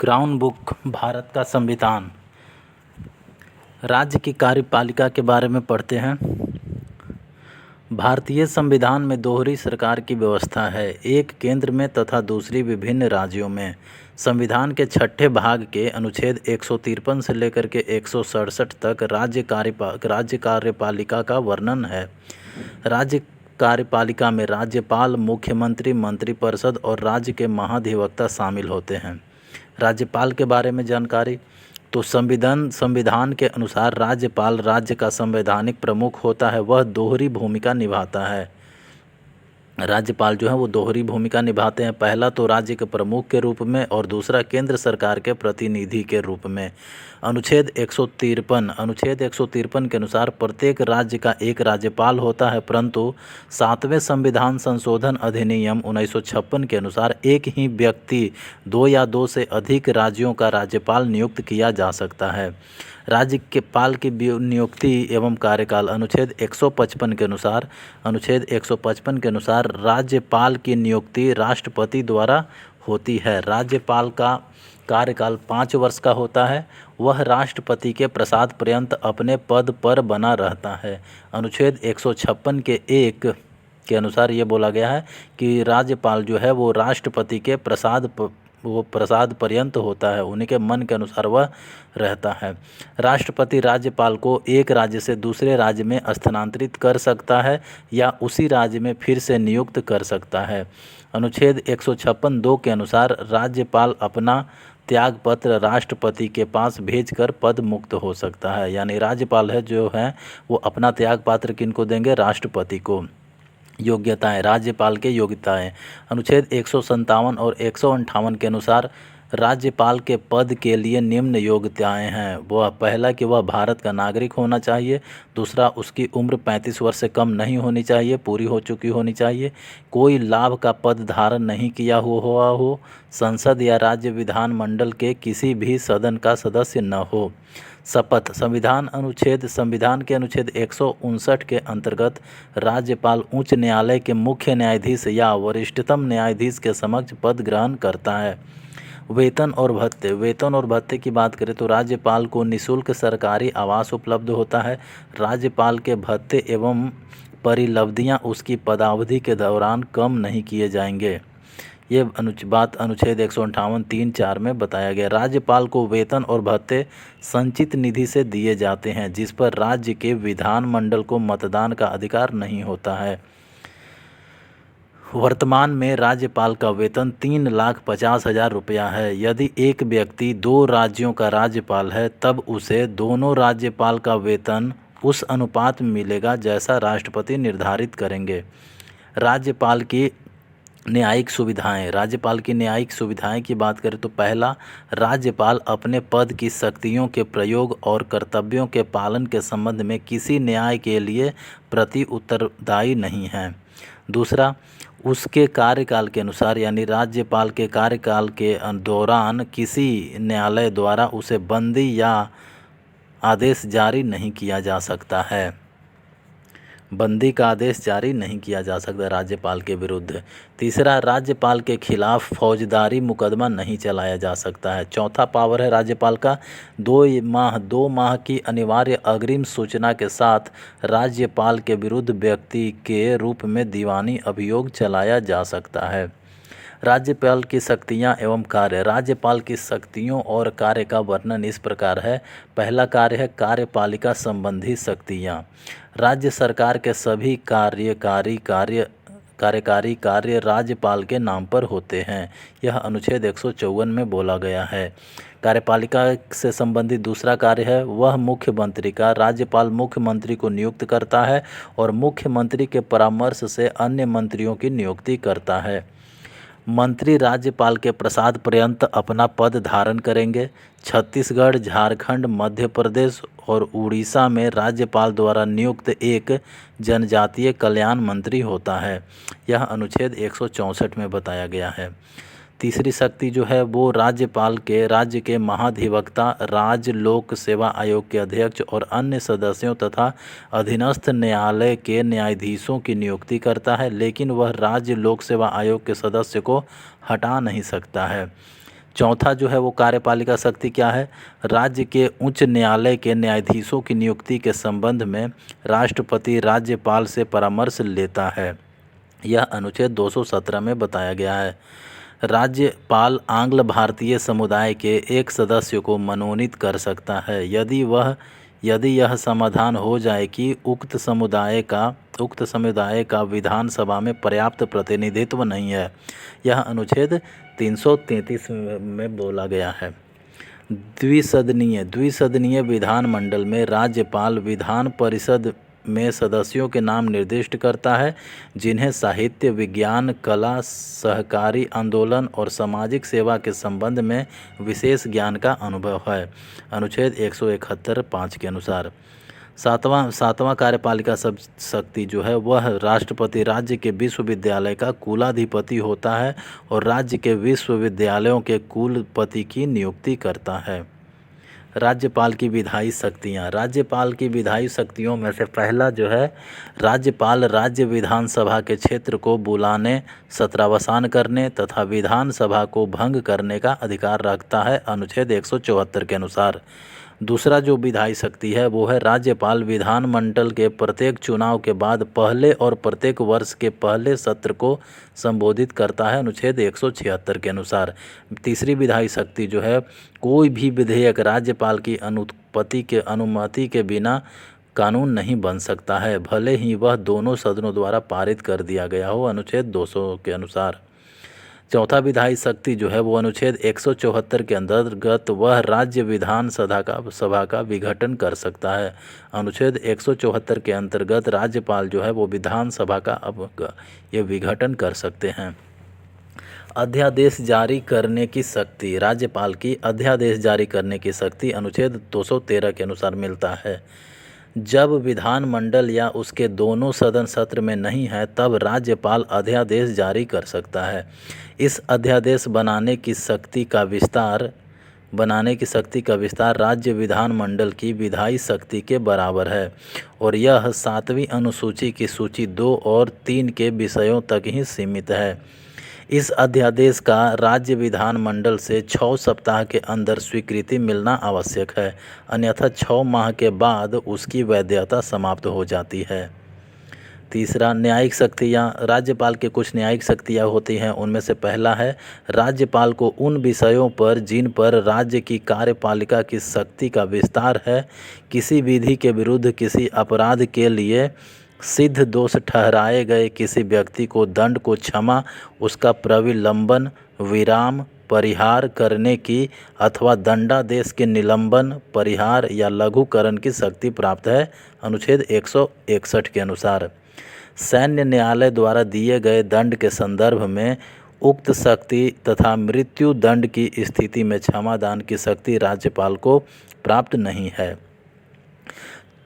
Ground book Bharat का संविधान। राज्य की कार्यपालिका के बारे में पढ़ते हैं। भारतीय संविधान में दोहरी सरकार की व्यवस्था है, एक केंद्र में तथा दूसरी विभिन्न राज्यों में। संविधान के छठे भाग के अनुच्छेद 153 से लेकर के 167 तक राज्य कार्यपालिका का वर्णन है। राज्य कार्यपालिका में राज्यपाल, मुख्यमंत्री, मंत्रिपरिषद और राज्य के महाधिवक्ता शामिल होते हैं। राज्यपाल के बारे में जानकारी तो संविधान के अनुसार राज्यपाल राज्य का संवैधानिक प्रमुख होता है। वह दोहरी भूमिका निभाता है। राज्यपाल जो है वो दोहरी भूमिका निभाते हैं। पहला तो राज्य के प्रमुख के रूप में और दूसरा केंद्र सरकार के प्रतिनिधि के रूप में। अनुच्छेद 153 के अनुसार प्रत्येक राज्य का एक राज्यपाल होता है, परंतु 7वें संविधान संशोधन अधिनियम 1956 के अनुसार एक ही व्यक्ति 2 या 2 से अधिक राज्यों का राज्यपाल नियुक्त किया जा सकता है। राज्यपाल की नियुक्ति एवं कार्यकाल अनुच्छेद 155 के अनुसार राज्यपाल की नियुक्ति राष्ट्रपति द्वारा होती है। राज्यपाल का कार्यकाल 5 वर्ष का होता है। वह राष्ट्रपति के प्रसाद पर्यंत अपने पद पर बना रहता है। अनुच्छेद 156 के 1 के अनुसार ये बोला गया है कि राज्यपाल जो है वो राष्ट्रपति के प्रसाद पर्यंत होता है, उन्हीं के मन के अनुसार वह रहता है। राष्ट्रपति राज्यपाल को एक राज्य से दूसरे राज्य में स्थानांतरित कर सकता है या उसी राज्य में फिर से नियुक्त कर सकता है। अनुच्छेद 156(2) के अनुसार राज्यपाल अपना त्यागपत्र राष्ट्रपति के पास भेजकर पद मुक्त हो सकता है। यानी राज्यपाल है जो है वो अपना त्यागपत्र किनको देंगे? राष्ट्रपति को। योग्यताएं, राज्यपाल के योग्यताएं अनुच्छेद 157 और 158 के अनुसार राज्यपाल के पद के लिए निम्न योग्यताएं हैं। वह पहला कि वह भारत का नागरिक होना चाहिए। दूसरा, उसकी उम्र 35 वर्ष से कम नहीं होनी चाहिए, पूरी हो चुकी होनी चाहिए। कोई लाभ का पद धारण नहीं किया हुआ हो। संसद या राज्य विधानमंडल के किसी भी सदन का सदस्य न हो। शपथ, संविधान के अनुच्छेद 159 के अंतर्गत राज्यपाल उच्च न्यायालय के मुख्य न्यायाधीश या वरिष्ठतम न्यायाधीश के समक्ष पद ग्रहण करता है। वेतन और भत्ते की बात करें तो राज्यपाल को निःशुल्क सरकारी आवास उपलब्ध होता है। राज्यपाल के भत्ते एवं परिलब्धियां उसकी पदावधि के दौरान कम नहीं किए जाएंगे। ये अनुच्छेद 158(3)(4) में बताया गया। राज्यपाल को वेतन और भत्ते संचित निधि से दिए जाते हैं, जिस पर राज्य के विधानमंडल को मतदान का अधिकार नहीं होता है। वर्तमान में राज्यपाल का वेतन 3,50,000 रुपया है। यदि एक व्यक्ति 2 राज्यों का राज्यपाल है तब उसे दोनों राज्यपाल का वेतन उस अनुपात में मिलेगा जैसा राष्ट्रपति निर्धारित करेंगे। राज्यपाल की न्यायिक सुविधाएं की बात करें तो पहला, राज्यपाल अपने पद की शक्तियों के प्रयोग और कर्तव्यों के पालन के संबंध में किसी न्याय के लिए प्रति उत्तरदायी नहीं है। दूसरा, उसके कार्यकाल के अनुसार यानी राज्यपाल के कार्यकाल के दौरान किसी न्यायालय द्वारा उसे बंदी या आदेश जारी नहीं किया जा सकता है। बंदी का आदेश जारी नहीं किया जा सकता राज्यपाल के विरुद्ध। तीसरा, राज्यपाल के खिलाफ फौजदारी मुकदमा नहीं चलाया जा सकता है। चौथा पावर है राज्यपाल का 2 माह की अनिवार्य अग्रिम सूचना के साथ राज्यपाल के विरुद्ध व्यक्ति के रूप में दीवानी अभियोग चलाया जा सकता है। राज्यपाल की शक्तियां एवं कार्य। राज्यपाल की शक्तियों और कार्य का वर्णन इस प्रकार है। पहला कार्य है कार्यपालिका संबंधी शक्तियां। राज्य सरकार के सभी कार्यकारी कार्य राज्यपाल के नाम पर होते हैं। यह अनुच्छेद 154 में बोला गया है। कार्यपालिका से संबंधित दूसरा कार्य है वह मुख्यमंत्री का। राज्यपाल मुख्यमंत्री को नियुक्त करता है और मुख्यमंत्री के परामर्श से अन्य मंत्रियों की नियुक्ति करता है। मंत्री राज्यपाल के प्रसाद पर्यंत अपना पद धारण करेंगे। छत्तीसगढ़, झारखंड, मध्य प्रदेश और उड़ीसा में राज्यपाल द्वारा नियुक्त एक जनजातीय कल्याण मंत्री होता है। यह अनुच्छेद 164 में बताया गया है। तीसरी शक्ति जो है वो राज्य के महाधिवक्ता, राज्य लोक सेवा आयोग के अध्यक्ष और अन्य सदस्यों तथा अधीनस्थ न्यायालय के न्यायाधीशों की नियुक्ति करता है, लेकिन वह राज्य लोक सेवा आयोग के सदस्य को हटा नहीं सकता है। चौथा जो है वो कार्यपालिका शक्ति क्या है, राज्य के उच्च न्यायालय के न्यायाधीशों की नियुक्ति के संबंध में राष्ट्रपति राज्यपाल से परामर्श लेता है। यह अनुच्छेद 217 में बताया गया है। राज्यपाल आंग्ल भारतीय समुदाय के एक सदस्य को मनोनीत कर सकता है यदि यह समाधान हो जाए कि उक्त समुदाय का विधानसभा में पर्याप्त प्रतिनिधित्व नहीं है। यह अनुच्छेद 333 में बोला गया है। द्विसदनीय विधानमंडल में राज्यपाल विधान परिषद में सदस्यों के नाम निर्दिष्ट करता है जिन्हें साहित्य, विज्ञान, कला, सहकारी आंदोलन और सामाजिक सेवा के संबंध में विशेष ज्ञान का अनुभव है। अनुच्छेद 171(5) के अनुसार सातवां कार्यपालिका शक्ति जो है वह राष्ट्रपति राज्य के विश्वविद्यालय का कुलाधिपति होता है और राज्य के विश्वविद्यालयों के कुलपति की नियुक्ति करता है। राज्यपाल की विधायी शक्तियाँ। राज्यपाल की विधायी शक्तियों में से पहला जो है, राज्यपाल राज्य विधानसभा के क्षेत्र को बुलाने, सत्रावसान करने तथा विधानसभा को भंग करने का अधिकार रखता है, अनुच्छेद 174 के अनुसार। दूसरा जो विधायी शक्ति है वो है राज्यपाल विधानमंडल के प्रत्येक चुनाव के बाद पहले और प्रत्येक वर्ष के पहले सत्र को संबोधित करता है, अनुच्छेद 176 के अनुसार। तीसरी विधायी शक्ति जो है, कोई भी विधेयक राज्यपाल की अनुमति के बिना कानून नहीं बन सकता है, भले ही वह दोनों सदनों द्वारा पारित कर दिया गया हो, अनुच्छेद 200 के अनुसार। चौथा विधायी शक्ति जो है वो अनुच्छेद 174 के अंतर्गत वह राज्य विधानसभा का विघटन कर सकता है। अनुच्छेद 174 के अंतर्गत राज्यपाल जो है वो विधानसभा का ये विघटन कर सकते हैं। अध्यादेश जारी करने की शक्ति। राज्यपाल की अध्यादेश जारी करने की शक्ति अनुच्छेद 213 के अनुसार मिलता है। जब विधानमंडल या उसके दोनों सदन सत्र में नहीं है तब राज्यपाल अध्यादेश जारी कर सकता है। इस अध्यादेश बनाने की शक्ति का विस्तार राज्य विधानमंडल की विधायी शक्ति के बराबर है और यह 7वीं अनुसूची की सूची 2 और 3 के विषयों तक ही सीमित है। इस अध्यादेश का राज्य विधानमंडल से 6 सप्ताह के अंदर स्वीकृति मिलना आवश्यक है, अन्यथा 6 माह के बाद उसकी वैधता समाप्त हो जाती है। तीसरा, न्यायिक शक्तियाँ। राज्यपाल के कुछ न्यायिक शक्तियाँ होती हैं, उनमें से पहला है राज्यपाल को उन विषयों पर जिन पर राज्य की कार्यपालिका की शक्ति का विस्तार है, किसी विधि के विरुद्ध किसी अपराध के लिए सिद्ध दोष ठहराए गए किसी व्यक्ति को दंड को क्षमा, उसका प्रविलंबन, विराम, परिहार करने की अथवा दंडादेश के निलंबन, परिहार या लघुकरण की शक्ति प्राप्त है, अनुच्छेद 161 के अनुसार। सैन्य न्यायालय द्वारा दिए गए दंड के संदर्भ में उक्त शक्ति तथा मृत्यु दंड की स्थिति में क्षमादान की शक्ति राज्यपाल को प्राप्त नहीं है।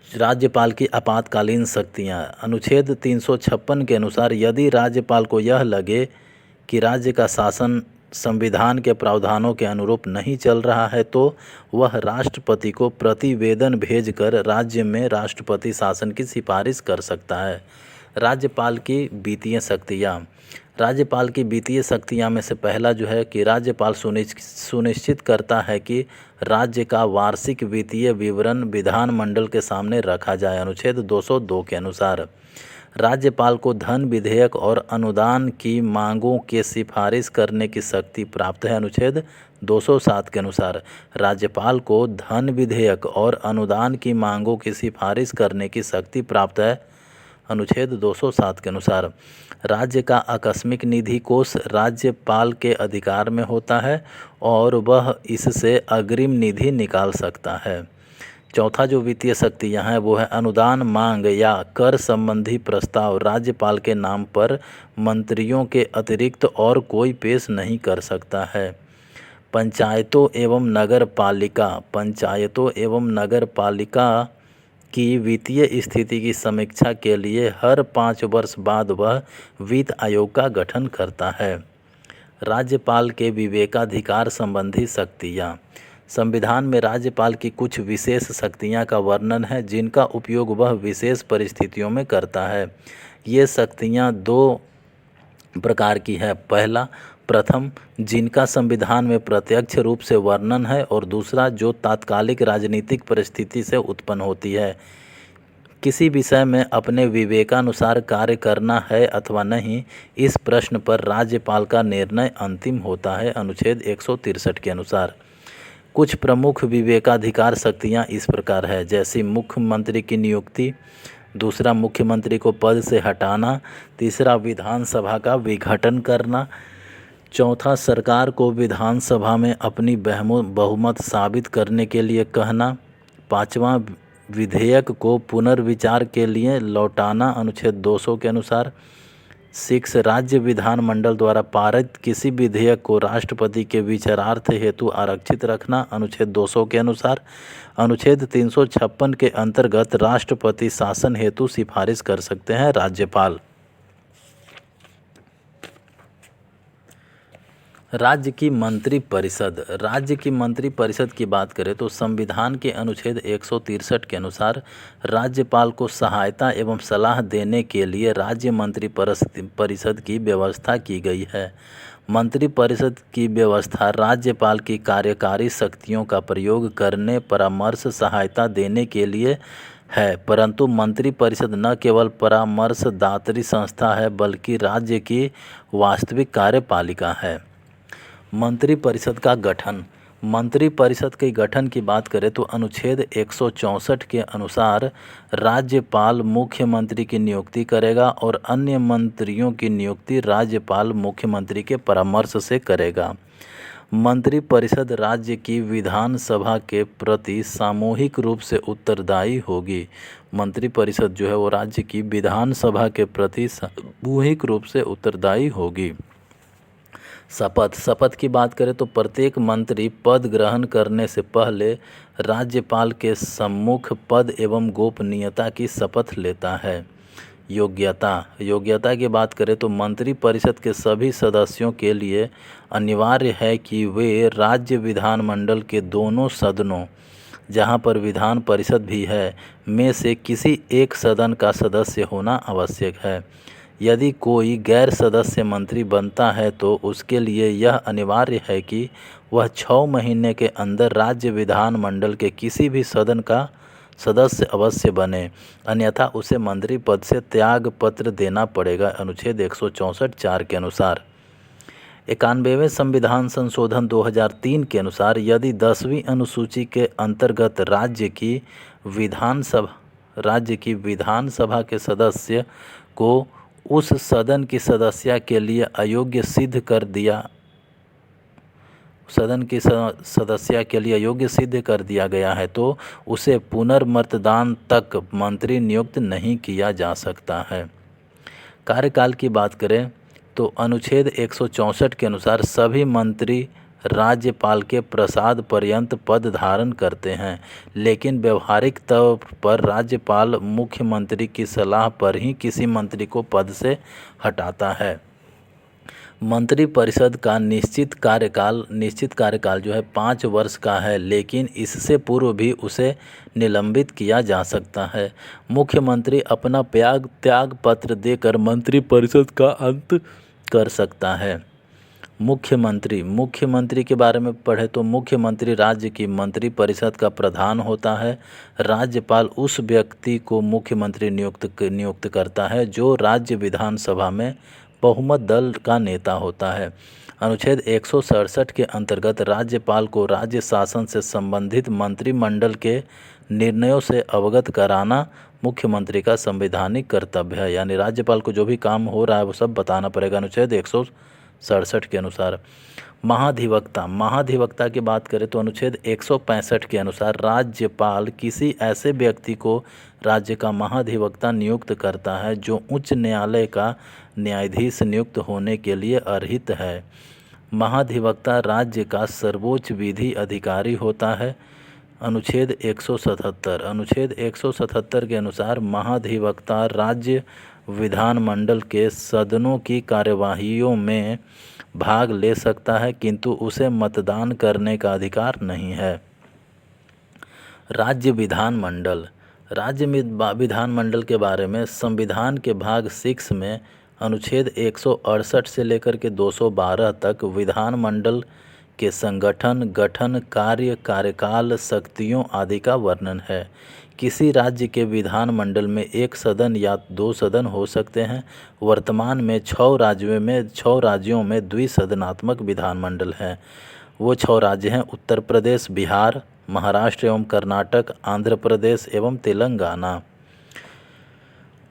राज्यपाल की आपातकालीन शक्तियाँ। अनुच्छेद 356 के अनुसार यदि राज्यपाल को यह लगे कि राज्य का शासन संविधान के प्रावधानों के अनुरूप नहीं चल रहा है तो वह राष्ट्रपति को प्रतिवेदन भेजकर राज्य में राष्ट्रपति शासन की सिफारिश कर सकता है। राज्यपाल की वित्तीय शक्तियाँ। राज्यपाल की वित्तीय शक्तियाँ में से पहला जो है कि राज्यपाल सुनिश्चित करता है कि राज्य का वार्षिक वित्तीय विवरण विधानमंडल के सामने रखा जाए, अनुच्छेद 202 के अनुसार। राज्यपाल को धन विधेयक और अनुदान की मांगों के सिफारिश करने की शक्ति प्राप्त है, अनुच्छेद 207 के अनुसार। राज्यपाल को धन विधेयक और अनुदान की मांगों की सिफारिश करने की शक्ति प्राप्त है, अनुच्छेद 207 के अनुसार। राज्य का आकस्मिक निधि कोष राज्यपाल के अधिकार में होता है और वह इससे अग्रिम निधि निकाल सकता है। चौथा जो वित्तीय शक्तियाँ हैं वो है अनुदान मांग या कर संबंधी प्रस्ताव राज्यपाल के नाम पर मंत्रियों के अतिरिक्त और कोई पेश नहीं कर सकता है। पंचायतों एवं नगर पालिका की वित्तीय स्थिति की समीक्षा के लिए हर 5 वर्ष बाद वह वित्त आयोग का गठन करता है। राज्यपाल के विवेकाधिकार संबंधी शक्तियाँ। संविधान में राज्यपाल की कुछ विशेष शक्तियाँ का वर्णन है जिनका उपयोग वह विशेष परिस्थितियों में करता है। ये शक्तियाँ 2 प्रकार की है। पहला, प्रथम, जिनका संविधान में प्रत्यक्ष रूप से वर्णन है, और दूसरा, जो तात्कालिक राजनीतिक परिस्थिति से उत्पन्न होती है। किसी विषय में अपने विवेकानुसार कार्य करना है अथवा नहीं, इस प्रश्न पर राज्यपाल का निर्णय अंतिम होता है, अनुच्छेद 163 के अनुसार। कुछ प्रमुख विवेकाधिकार शक्तियाँ इस प्रकार है, जैसे मुख्यमंत्री की नियुक्ति, दूसरा, मुख्यमंत्री को पद से हटाना, तीसरा, विधानसभा का विघटन करना, चौथा, सरकार को विधानसभा में अपनी बहुमत साबित करने के लिए कहना, पांचवा, विधेयक को पुनर्विचार के लिए लौटाना, अनुच्छेद 200 के अनुसार। 6, राज्य विधानमंडल द्वारा पारित किसी विधेयक को राष्ट्रपति के विचारार्थ हेतु आरक्षित रखना, अनुच्छेद 200 के अनुसार। अनुच्छेद 356 के अंतर्गत राष्ट्रपति शासन हेतु सिफारिश कर सकते हैं राज्यपाल। राज्य की मंत्रिपरिषद की बात करें तो संविधान के अनुच्छेद 163 के अनुसार राज्यपाल को सहायता एवं सलाह देने के लिए राज्य मंत्रिपरिषद की व्यवस्था की गई है। मंत्रिपरिषद की व्यवस्था राज्यपाल की कार्यकारी शक्तियों का प्रयोग करने, परामर्श, सहायता देने के लिए है, परंतु मंत्रिपरिषद न केवल परामर्शदात्री संस्था है बल्कि राज्य की वास्तविक कार्यपालिका है। मंत्रिपरिषद का गठन। मंत्रिपरिषद के गठन की बात करें तो अनुच्छेद 164 के अनुसार राज्यपाल मुख्यमंत्री की नियुक्ति करेगा और अन्य मंत्रियों की नियुक्ति राज्यपाल मुख्यमंत्री के परामर्श से करेगा। मंत्रिपरिषद राज्य की विधानसभा के प्रति सामूहिक रूप से उत्तरदायी होगी। मंत्रिपरिषद जो है वो राज्य की विधानसभा के प्रति सामूहिक रूप से उत्तरदायी होगी। शपथ की बात करें तो प्रत्येक मंत्री पद ग्रहण करने से पहले राज्यपाल के सम्मुख पद एवं गोपनीयता की शपथ लेता है। योग्यता की बात करें तो मंत्रिपरिषद के सभी सदस्यों के लिए अनिवार्य है कि वे राज्य विधानमंडल के दोनों सदनों, जहां पर विधान परिषद भी है, में से किसी एक सदन का सदस्य होना आवश्यक है। यदि कोई गैर सदस्य मंत्री बनता है तो उसके लिए यह अनिवार्य है कि वह 6 महीने के अंदर राज्य विधानमंडल के किसी भी सदन का सदस्य अवश्य बने, अन्यथा उसे मंत्री पद से त्याग पत्र देना पड़ेगा, अनुच्छेद 164(4) के अनुसार। 91वें संविधान संशोधन 2003 के अनुसार यदि 10वीं अनुसूची के अंतर्गत राज्य की विधानसभा के सदस्य को उस सदन की सदस्यता के लिए अयोग्य सिद्ध कर दिया गया है तो उसे पुनर्मतदान तक मंत्री नियुक्त नहीं किया जा सकता है। कार्यकाल की बात करें तो अनुच्छेद 164 के अनुसार सभी मंत्री राज्यपाल के प्रसाद पर्यंत पद धारण करते हैं, लेकिन व्यवहारिक तौर पर राज्यपाल मुख्यमंत्री की सलाह पर ही किसी मंत्री को पद से हटाता है। मंत्रिपरिषद का निश्चित कार्यकाल जो है 5 वर्ष का है, लेकिन इससे पूर्व भी उसे निलंबित किया जा सकता है। मुख्यमंत्री अपना त्याग पत्र देकर मंत्रिपरिषद का अंत कर सकता है। मुख्यमंत्री के बारे में पढ़े तो मुख्यमंत्री राज्य की मंत्रिपरिषद का प्रधान होता है। राज्यपाल उस व्यक्ति को मुख्यमंत्री नियुक्त करता है जो राज्य विधानसभा में बहुमत दल का नेता होता है। अनुच्छेद 167 के अंतर्गत राज्यपाल को राज्य शासन से संबंधित मंत्रिमंडल के निर्णयों से अवगत कराना मुख्यमंत्री का संवैधानिक कर्तव्य है, यानी राज्यपाल को जो भी काम हो रहा है वो सब बताना पड़ेगा, अनुच्छेद 167 के अनुसार। महाधिवक्ता की बात करें तो अनुच्छेद 165 के अनुसार राज्यपाल किसी ऐसे व्यक्ति को राज्य का महाधिवक्ता नियुक्त करता है जो उच्च न्यायालय का न्यायाधीश नियुक्त होने के लिए अर्हित है। महाधिवक्ता राज्य का सर्वोच्च विधि अधिकारी होता है। अनुच्छेद 177 के अनुसार महाधिवक्ता राज्य विधानमंडल के सदनों की कार्यवाहियों में भाग ले सकता है, किंतु उसे मतदान करने का अधिकार नहीं है। राज्य विधानमंडल के बारे में संविधान के भाग 6 में अनुच्छेद 168 से लेकर के 212 तक विधानमंडल के संगठन, गठन, कार्य, कार्यकाल, शक्तियों आदि का वर्णन है। किसी राज्य के विधानमंडल में एक सदन या दो सदन हो सकते हैं। वर्तमान में 6 राज्यों में द्विसदनात्मक विधानमंडल हैं। वो 6 राज्य हैं उत्तर प्रदेश, बिहार, महाराष्ट्र एवं कर्नाटक, आंध्र प्रदेश एवं तेलंगाना।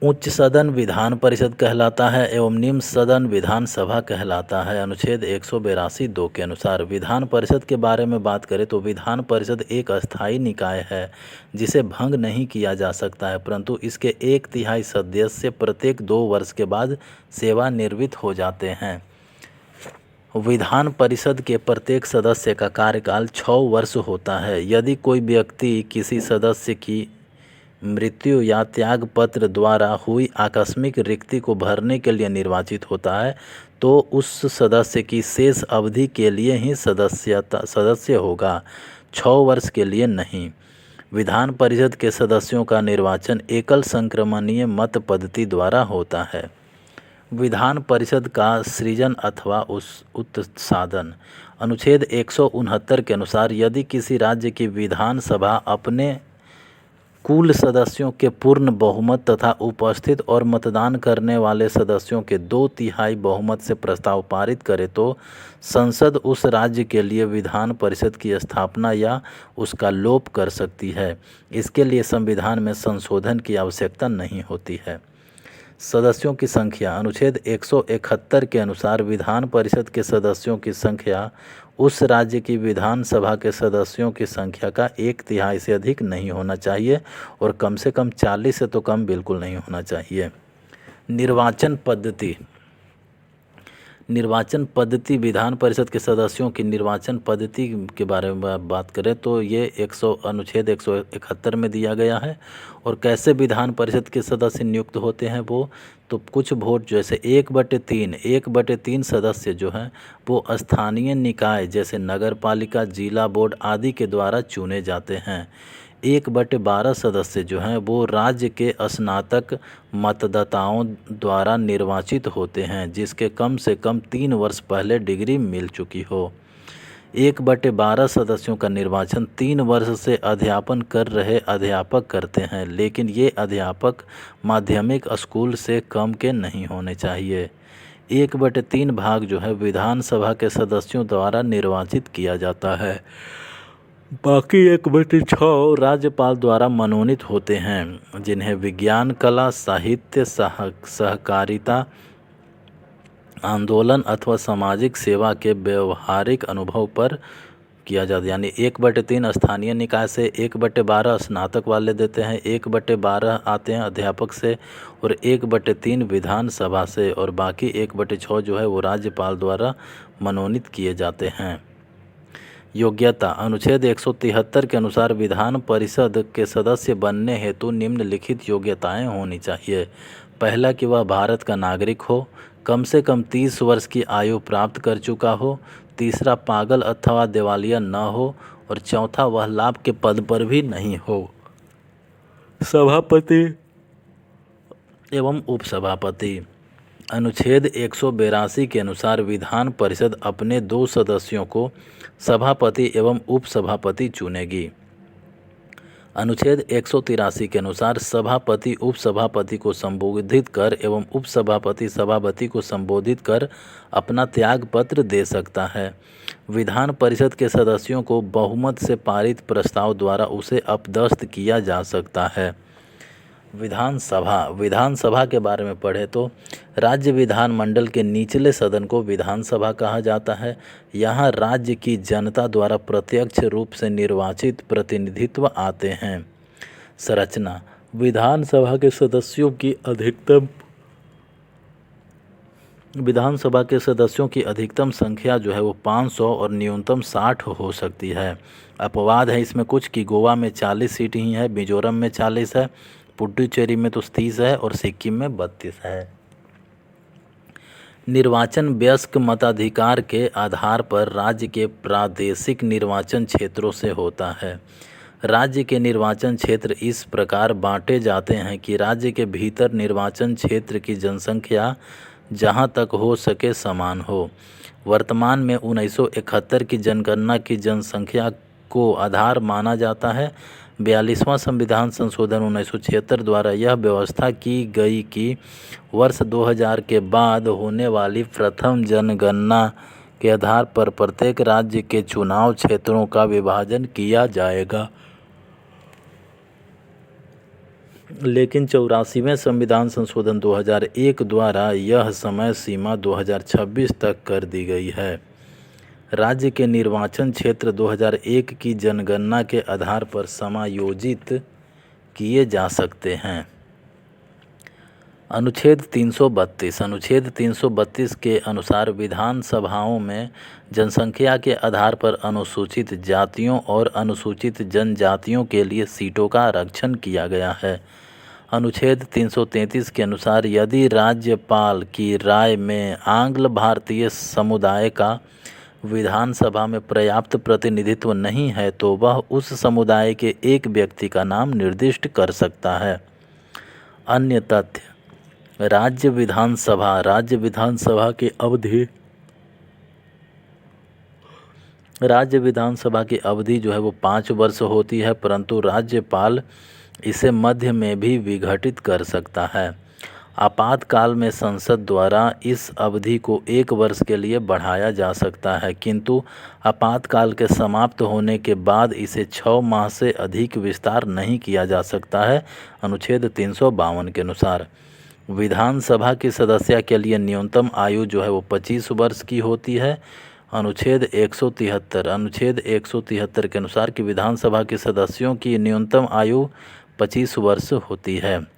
उच्च सदन विधान परिषद कहलाता है एवं निम्न सदन विधानसभा कहलाता है। अनुच्छेद 182(2) के अनुसार विधान परिषद के बारे में बात करें तो विधान परिषद एक अस्थायी निकाय है जिसे भंग नहीं किया जा सकता है, परंतु इसके 1/3 सदस्य प्रत्येक 2 वर्ष के बाद सेवानिवृत्त हो जाते हैं। विधान परिषद के प्रत्येक सदस्य का कार्यकाल 6 वर्ष होता है। यदि कोई व्यक्ति किसी सदस्य की मृत्यु या त्याग पत्र द्वारा हुई आकस्मिक रिक्ति को भरने के लिए निर्वाचित होता है तो उस सदस्य की शेष अवधि के लिए ही सदस्य होगा, 6 वर्ष के लिए नहीं। विधान परिषद के सदस्यों का निर्वाचन एकल संक्रमणीय मत पद्धति द्वारा होता है। विधान परिषद का सृजन अथवा उत्साधन। अनुच्छेद 169 के अनुसार यदि किसी राज्य की विधानसभा अपने कुल सदस्यों के पूर्ण बहुमत तथा उपस्थित और मतदान करने वाले सदस्यों के 2/3 बहुमत से प्रस्ताव पारित करे तो संसद उस राज्य के लिए विधान परिषद की स्थापना या उसका लोप कर सकती है। इसके लिए संविधान में संशोधन की आवश्यकता नहीं होती है। सदस्यों की संख्या। अनुच्छेद 171 के अनुसार विधान परिषद के सदस्यों की संख्या उस राज्य की विधानसभा के सदस्यों की संख्या का 1/3 से अधिक नहीं होना चाहिए और कम से कम 40 से तो कम बिल्कुल नहीं होना चाहिए। निर्वाचन पद्धति। निर्वाचन पद्धति विधान परिषद के सदस्यों की निर्वाचन पद्धति के बारे में बात करें तो ये अनुच्छेद 171 में दिया गया है। और कैसे विधान परिषद के सदस्य नियुक्त होते हैं वो तो कुछ वोट जैसे 1/3 सदस्य जो हैं वो स्थानीय निकाय जैसे नगर पालिका, जिला बोर्ड आदि के द्वारा चुने जाते हैं। 1/12 सदस्य जो हैं वो राज्य के स्नातक मतदाताओं द्वारा निर्वाचित होते हैं जिसके कम से कम 3 वर्ष पहले डिग्री मिल चुकी हो। 1/12 सदस्यों का निर्वाचन 3 वर्ष से अध्यापन कर रहे अध्यापक करते हैं, लेकिन ये अध्यापक माध्यमिक स्कूल से कम के नहीं होने चाहिए। 1/3 भाग जो है विधानसभा के सदस्यों द्वारा निर्वाचित किया जाता है। बाकी 1/6 राज्यपाल द्वारा मनोनीत होते हैं जिन्हें विज्ञान, कला, साहित्य, सहकारिता, आंदोलन अथवा सामाजिक सेवा के व्यवहारिक अनुभव पर किया जाता है। यानी 1/3 स्थानीय निकाय से, 1/12 स्नातक वाले देते हैं, 1/12 आते हैं अध्यापक से और 1/3 विधानसभा से और बाकी 1/6 जो है वो राज्यपाल द्वारा मनोनीत किए जाते हैं। योग्यता। अनुच्छेद 173 के अनुसार विधान परिषद के सदस्य बनने हेतु निम्नलिखित योग्यताएं होनी चाहिए। पहला कि वह भारत का नागरिक हो, कम से कम 30 वर्ष की आयु प्राप्त कर चुका हो, तीसरा पागल अथवा दिवालिया न हो और चौथा वह लाभ के पद पर भी नहीं हो। सभापति एवं उपसभापति। अनुच्छेद 182 के अनुसार विधान परिषद अपने 2 सदस्यों को सभापति एवं उपसभापति चुनेगी। अनुच्छेद 183 के अनुसार सभापति उपसभापति को संबोधित कर एवं उपसभापति सभापति को संबोधित कर अपना त्याग पत्र दे सकता है। विधान परिषद के सदस्यों को बहुमत से पारित प्रस्ताव द्वारा उसे अपदस्थ किया जा सकता है। विधानसभा के बारे में पढ़े तो राज्य विधानमंडल के निचले सदन को विधानसभा कहा जाता है। यहाँ राज्य की जनता द्वारा प्रत्यक्ष रूप से निर्वाचित प्रतिनिधित्व आते हैं। संरचना। विधानसभा के सदस्यों की अधिकतम संख्या जो है वो 500 और न्यूनतम 60 हो सकती है। अपवाद है इसमें कुछ कि गोवा में 40 सीट ही है, मिजोरम में 40 है, पुडुचेरी में तो 30 है और सिक्किम में 32 है। निर्वाचन वयस्क मताधिकार के आधार पर राज्य के प्रादेशिक निर्वाचन क्षेत्रों से होता है। राज्य के निर्वाचन क्षेत्र इस प्रकार बांटे जाते हैं कि राज्य के भीतर निर्वाचन क्षेत्र की जनसंख्या जहां तक हो सके समान हो। वर्तमान में 1971 की जनगणना की जनसंख्या को आधार माना जाता है। 42वां संविधान संशोधन 1976 द्वारा यह व्यवस्था की गई कि वर्ष 2000 के बाद होने वाली प्रथम जनगणना के आधार पर प्रत्येक राज्य के चुनाव क्षेत्रों का विभाजन किया जाएगा। लेकिन 84वें संविधान संशोधन 2001 द्वारा यह समय सीमा 2026 तक कर दी गई है। राज्य के निर्वाचन क्षेत्र 2001 की जनगणना के आधार पर समायोजित किए जा सकते हैं। अनुच्छेद 332 के अनुसार विधानसभाओं में जनसंख्या के आधार पर अनुसूचित जातियों और अनुसूचित जनजातियों के लिए सीटों का आरक्षण किया गया है। अनुच्छेद 333 के अनुसार यदि राज्यपाल की राय में आंग्ल भारतीय समुदाय का विधानसभा में पर्याप्त प्रतिनिधित्व नहीं है तो वह उस समुदाय के एक व्यक्ति का नाम निर्दिष्ट कर सकता है। अन्य तथ्य: राज्य विधानसभा की अवधि जो है वो 5 वर्ष होती है, परंतु राज्यपाल इसे मध्य में भी विघटित कर सकता है। आपातकाल में संसद द्वारा इस अवधि को 1 वर्ष के लिए बढ़ाया जा सकता है, किंतु आपातकाल के समाप्त होने के बाद इसे 6 माह से अधिक विस्तार नहीं किया जा सकता है। अनुच्छेद 352 के अनुसार विधानसभा की सदस्य के लिए न्यूनतम आयु जो है वो 25 वर्ष की होती है। अनुच्छेद 173 के अनुसार कि विधानसभा के सदस्यों की न्यूनतम आयु 25 वर्ष होती है।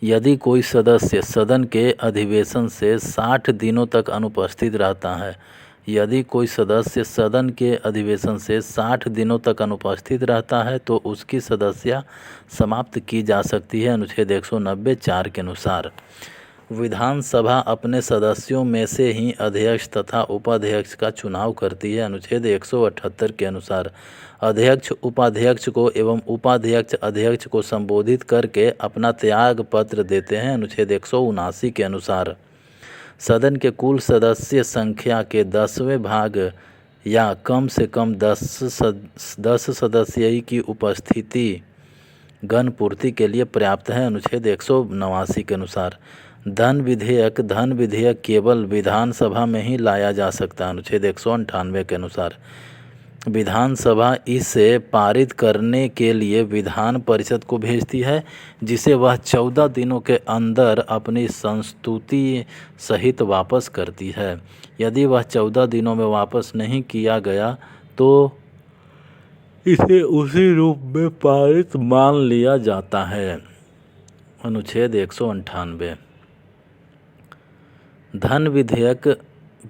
यदि कोई सदस्य सदन के अधिवेशन से 60 दिनों तक अनुपस्थित रहता है तो उसकी सदस्यता समाप्त की जा सकती है। अनुच्छेद 190(4) के अनुसार विधानसभा अपने सदस्यों में से ही अध्यक्ष तथा उपाध्यक्ष का चुनाव करती है। अनुच्छेद 178 के अनुसार अध्यक्ष उपाध्यक्ष को एवं उपाध्यक्ष अध्यक्ष को संबोधित करके अपना त्याग पत्र देते हैं। अनुच्छेद 179 के अनुसार सदन के कुल सदस्य संख्या के 10वें भाग या कम से कम 10 सदस्य की उपस्थिति गणपूर्ति के लिए पर्याप्त है। अनुच्छेद 189 के अनुसार धन विधेयक केवल विधानसभा में ही लाया जा सकता है। अनुच्छेद 198 के अनुसार विधानसभा इसे पारित करने के लिए विधान परिषद को भेजती है, जिसे वह 14 दिनों के अंदर अपनी संस्तुति सहित वापस करती है। यदि वह 14 दिनों में वापस नहीं किया गया तो इसे उसी रूप में पारित मान लिया जाता है। अनुच्छेद 198 धन विधेयक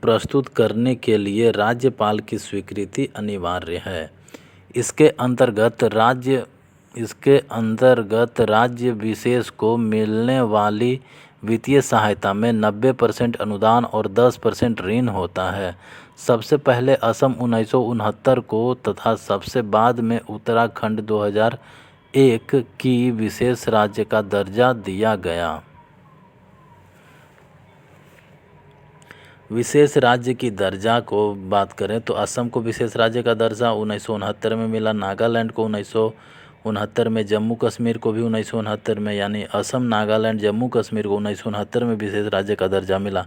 प्रस्तुत करने के लिए राज्यपाल की स्वीकृति अनिवार्य है। इसके अंतर्गत राज्य विशेष को मिलने वाली वित्तीय सहायता में 90% अनुदान और 10% ऋण होता है। सबसे पहले असम 1969 को तथा सबसे बाद में उत्तराखंड 2001 की विशेष राज्य का दर्जा दिया गया। विशेष राज्य की दर्जा को बात करें तो असम को विशेष राज्य का दर्जा 1969 में मिला, नागालैंड को 1969 में, जम्मू कश्मीर को भी 1969 में, यानी असम, नागालैंड, जम्मू कश्मीर को 1969 में विशेष राज्य का दर्जा मिला।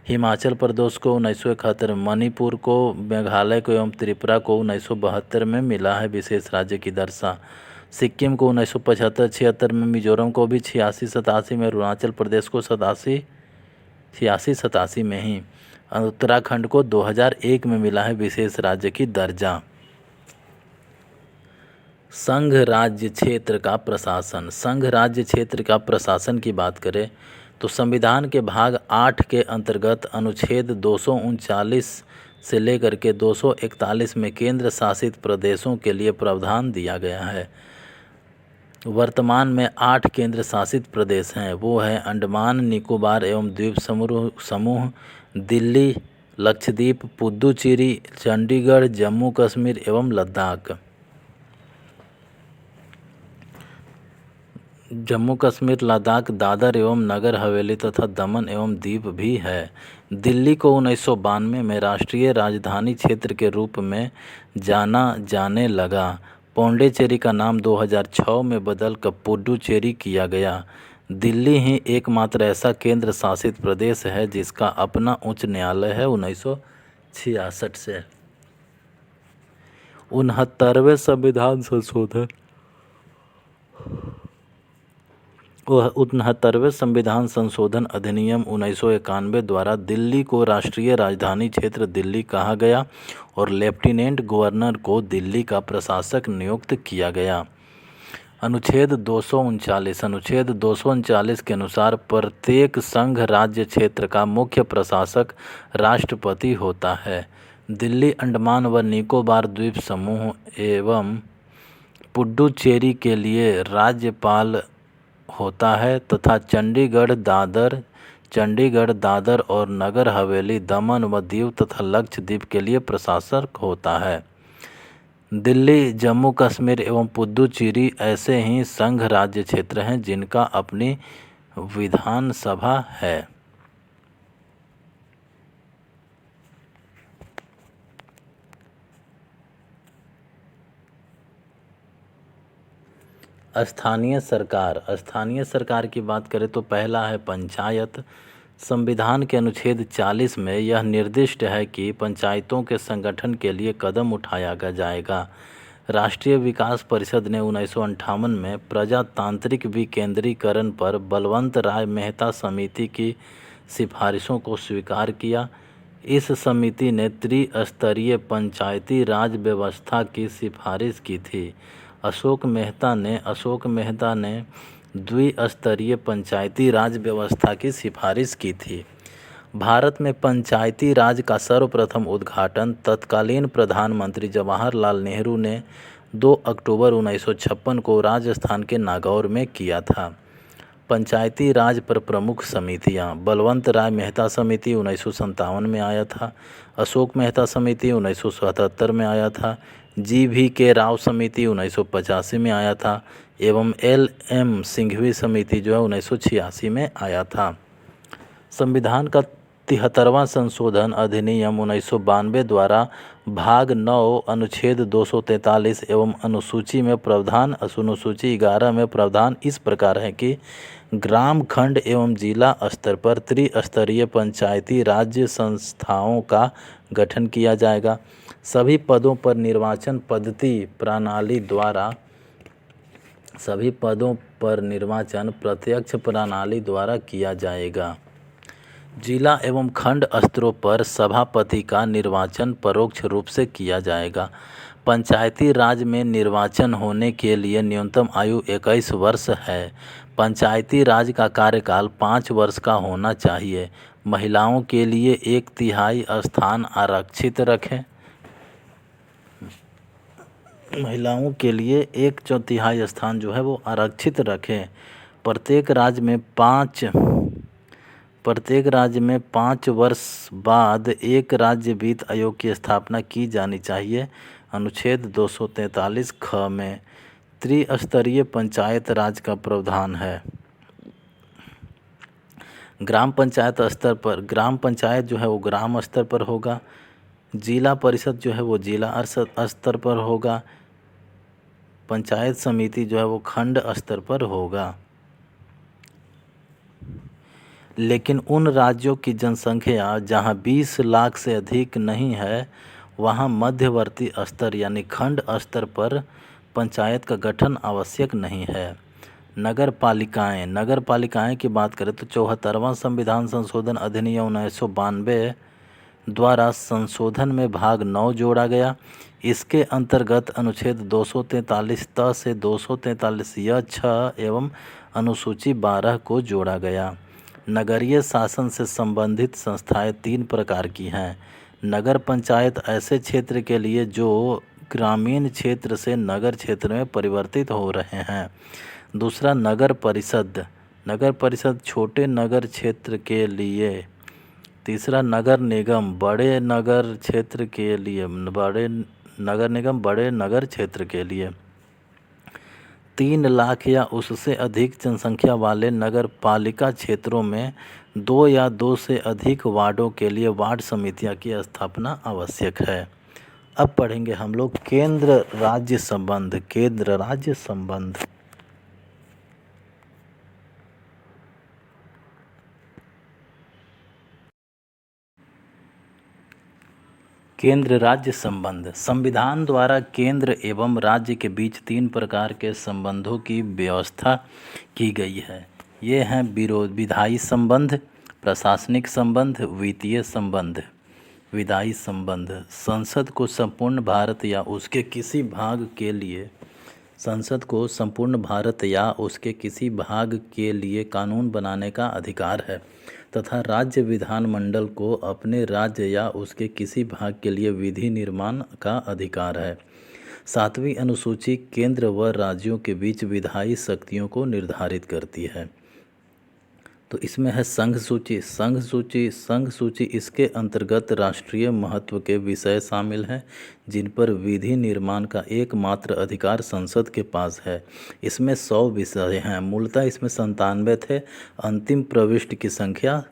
हिमाचल प्रदेश को 1971 में, मणिपुर को, मेघालय को एवं त्रिपुरा को 1972 में मिला है विशेष राज्य की दर्जा। सिक्किम को 1975-76 में, मिजोरम को भी 86-87 में, अरुणाचल प्रदेश को 86-87 में ही, उत्तराखंड को 2001 में मिला है विशेष राज्य की दर्जा। संघ राज्य क्षेत्र का प्रशासन की बात करें तो संविधान के भाग 8 के अंतर्गत अनुच्छेद 239 से लेकर के 241 में केंद्र शासित प्रदेशों के लिए प्रावधान दिया गया है। वर्तमान में 8 केंद्र शासित प्रदेश हैं, वो हैं अंडमान निकोबार एवं द्वीप समूह, दिल्ली, लक्षद्वीप, पुदुचेरी, चंडीगढ़, जम्मू कश्मीर एवं लद्दाख। जम्मू कश्मीर, लद्दाख, दादर एवं नगर हवेली तथा दमन एवं दीव भी है। दिल्ली को 1992 में राष्ट्रीय राजधानी क्षेत्र के रूप में जाना जाने लगा। पौंडीचेरी का नाम 2006 में बदलकर पुडुचेरी किया गया। दिल्ली ही एकमात्र ऐसा केंद्र शासित प्रदेश है जिसका अपना उच्च न्यायालय है 1966 से। 69वें संविधान संशोधन 69वें संविधान संशोधन अधिनियम 1991 द्वारा दिल्ली को राष्ट्रीय राजधानी क्षेत्र दिल्ली कहा गया और लेफ्टिनेंट गवर्नर को दिल्ली का प्रशासक नियुक्त किया गया। अनुच्छेद 239 के अनुसार प्रत्येक संघ राज्य क्षेत्र का मुख्य प्रशासक राष्ट्रपति होता है। दिल्ली, अंडमान व निकोबार द्वीप समूह एवं पुडुचेरी के लिए राज्यपाल होता है तथा चंडीगढ़, दादर और नगर हवेली, दमन व दीव तथा लक्षद्वीप के लिए प्रशासक होता है। दिल्ली, जम्मू कश्मीर एवं पुडुचेरी ऐसे ही संघ राज्य क्षेत्र हैं जिनका अपनी विधानसभा है। स्थानीय सरकार की बात करें तो पहला है पंचायत। संविधान के अनुच्छेद 40 में यह निर्दिष्ट है कि पंचायतों के संगठन के लिए कदम उठाया जाएगा। राष्ट्रीय विकास परिषद ने 1958 में प्रजातांत्रिक विकेंद्रीकरण पर बलवंत राय मेहता समिति की सिफारिशों को स्वीकार किया। इस समिति ने त्रिस्तरीय पंचायती राज व्यवस्था की सिफारिश की थी। अशोक मेहता ने द्विस्तरीय पंचायती राज व्यवस्था की सिफारिश की थी। भारत में पंचायती राज का सर्वप्रथम उद्घाटन तत्कालीन प्रधानमंत्री जवाहरलाल नेहरू ने 2 अक्टूबर 1956 को राजस्थान के नागौर में किया था। पंचायती राज पर प्रमुख समितियां: बलवंत राय मेहता समिति 1957 में आया था, अशोक मेहता समिति 1977 में आया था, GVK राव समिति 1985 में आया था एवं LM सिंघवी समिति जो है 1986 में आया था। संविधान का 73वां संशोधन अधिनियम 1992 द्वारा भाग 9 अनुच्छेद 243 एवं अनुसूची 11 में प्रावधान इस प्रकार है कि ग्राम, खंड एवं जिला स्तर पर त्रिस्तरीय पंचायती राज्य संस्थाओं का गठन किया जाएगा। सभी पदों पर निर्वाचन प्रत्यक्ष प्रणाली द्वारा किया जाएगा। जिला एवं खंड स्तरों पर सभापति का निर्वाचन परोक्ष रूप से किया जाएगा। पंचायती राज में निर्वाचन होने के लिए न्यूनतम आयु 21 वर्ष है। पंचायती राज का कार्यकाल 5 वर्ष का होना चाहिए। महिलाओं के लिए 1/3 स्थान आरक्षित रखें। महिलाओं के लिए 1/4 स्थान जो है वो आरक्षित रखें। प्रत्येक राज्य में 5 वर्ष बाद एक राज्य वित्त आयोग की स्थापना की जानी चाहिए। अनुच्छेद 243 ख में त्रिस्तरीय पंचायत राज का प्रावधान है। ग्राम पंचायत जो है वो ग्राम स्तर पर होगा। जिला परिषद जो है वो जिला स्तर पर होगा। पंचायत समिति जो है वो खंड स्तर पर होगा। लेकिन उन राज्यों की जनसंख्या जहां 20 लाख से अधिक नहीं है वहां मध्यवर्ती स्तर यानी खंड स्तर पर पंचायत का गठन आवश्यक नहीं है। नगर पालिकाएं की बात करें तो 74वां संविधान संशोधन अधिनियम 1992 द्वारा संशोधन में भाग 9 जोड़ा गया। इसके अंतर्गत अनुच्छेद 243 त से 243 य 6 एवं अनुसूची 12 को जोड़ा गया। नगरीय शासन से संबंधित संस्थाएं 3 प्रकार की हैं। नगर पंचायत ऐसे क्षेत्र के लिए जो ग्रामीण क्षेत्र से नगर क्षेत्र में परिवर्तित हो रहे हैं। दूसरा नगर परिषद छोटे नगर क्षेत्र के लिए। तीसरा नगर निगम बड़े नगर क्षेत्र के लिए। 3 लाख या उससे अधिक जनसंख्या वाले नगर पालिका क्षेत्रों में 2 या 2 से अधिक वार्डों के लिए वार्ड समितियां की स्थापना आवश्यक है। अब पढ़ेंगे हम लोग केंद्र राज्य संबंध। केंद्र राज्य संबंध। केंद्र राज्य संबंध। संविधान द्वारा केंद्र एवं राज्य के बीच 3 प्रकार के संबंधों की व्यवस्था की गई है। ये हैं विधायी संबंध, प्रशासनिक संबंध, वित्तीय संबंध। विधायी संबंध संसद को संपूर्ण भारत या उसके किसी भाग के लिए कानून बनाने का अधिकार है तथा राज्य विधानमंडल को अपने राज्य या उसके किसी भाग के लिए विधि निर्माण का अधिकार है। 7वीं अनुसूची केंद्र व राज्यों के बीच विधायी शक्तियों को निर्धारित करती है। तो इसमें है संघ सूची। संघ सूची इसके अंतर्गत राष्ट्रीय महत्व के विषय शामिल हैं जिन पर विधि निर्माण का एकमात्र अधिकार संसद के पास है। इसमें 100 विषय हैं। मूलतः इसमें 97 थे। अंतिम प्रविष्टि की संख्या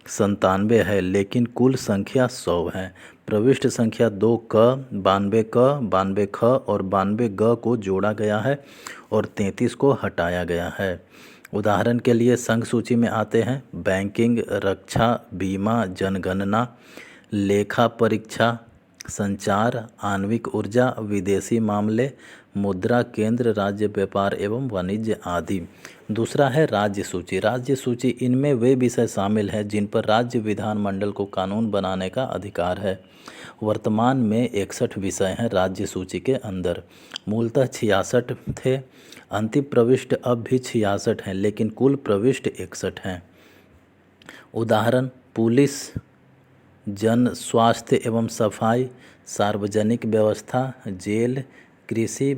97 है, लेकिन कुल संख्या 100 है। प्रविष्ट संख्या 2 क, 92 क, 92 ख और 92 ग को जोड़ा गया है और 33 को हटाया गया है। उदाहरण के लिए संघ सूची में आते हैं बैंकिंग, रक्षा, बीमा, जनगणना, लेखा परीक्षा, संचार, आणविक ऊर्जा, विदेशी मामले, मुद्रा केंद्र, राज्य व्यापार एवं वाणिज्य आदि। दूसरा है राज्य सूची। राज्य सूची इनमें वे विषय शामिल हैं जिन पर राज्य विधानमंडल को कानून बनाने का अधिकार है। वर्तमान में 61 विषय हैं राज्य सूची के अंदर। मूलतः 66 थे। अंतिम प्रविष्ट अब भी 66 हैं, लेकिन कुल प्रविष्ट 61 हैं। उदाहरण पुलिस, जन स्वास्थ्य एवं सफाई, सार्वजनिक व्यवस्था, जेल, कृषि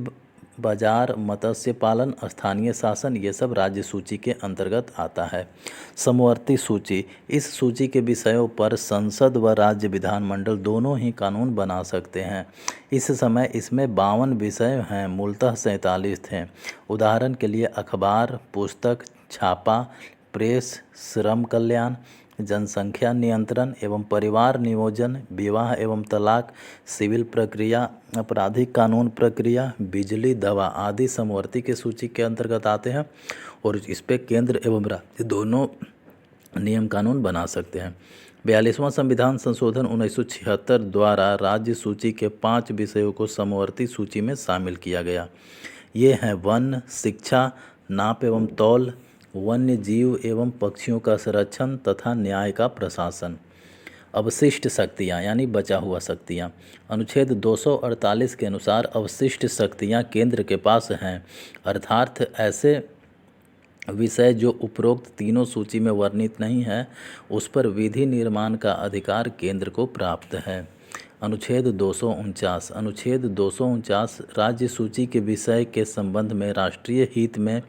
बाजार, मत्स्य पालन, स्थानीय शासन, ये सब राज्य सूची के अंतर्गत आता है। समवर्ती सूची। इस सूची के विषयों पर संसद व राज्य विधानमंडल दोनों ही कानून बना सकते हैं। इस समय इसमें 52 विषय हैं, मूलतः 47 थे। उदाहरण के लिए अखबार, पुस्तक, छापा, प्रेस, श्रम कल्याण, जनसंख्या नियंत्रण एवं परिवार नियोजन, विवाह एवं तलाक, सिविल प्रक्रिया, आपराधिक कानून प्रक्रिया, बिजली, दवा आदि समवर्ती के सूची के अंतर्गत आते हैं और इस पे केंद्र एवं राज्य दोनों नियम कानून बना सकते हैं। 42वां संविधान संशोधन 1976 द्वारा राज्य सूची के 5 विषयों को समवर्ती सूची में शामिल किया गया। ये हैं वन, शिक्षा, नाप एवं तौल, वन्य जीव एवं पक्षियों का संरक्षण तथा न्याय का प्रशासन। अवशिष्ट शक्तियाँ यानी बचा हुआ शक्तियाँ। अनुच्छेद 248 के अनुसार अवशिष्ट शक्तियाँ केंद्र के पास हैं, अर्थात ऐसे विषय जो उपरोक्त तीनों सूची में वर्णित नहीं है उस पर विधि निर्माण का अधिकार केंद्र को प्राप्त है। अनुच्छेद 249। अनुच्छेद 249 राज्य सूची के विषय के संबंध में राष्ट्रीय हित में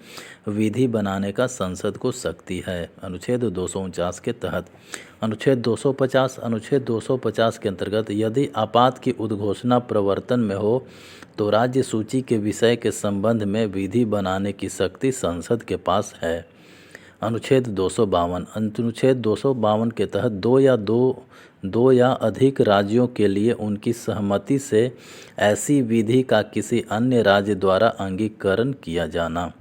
विधि बनाने का संसद को शक्ति है। अनुच्छेद 249 के तहत अनुच्छेद 250 के अंतर्गत यदि आपात की उद्घोषणा प्रवर्तन में हो तो राज्य सूची के विषय के संबंध में विधि बनाने की शक्ति संसद के पास है। अनुच्छेद 252। अनुच्छेद 252 के तहत दो या अधिक राज्यों के लिए उनकी सहमति से ऐसी विधि का किसी अन्य राज्य द्वारा अंगीकरण किया जाना।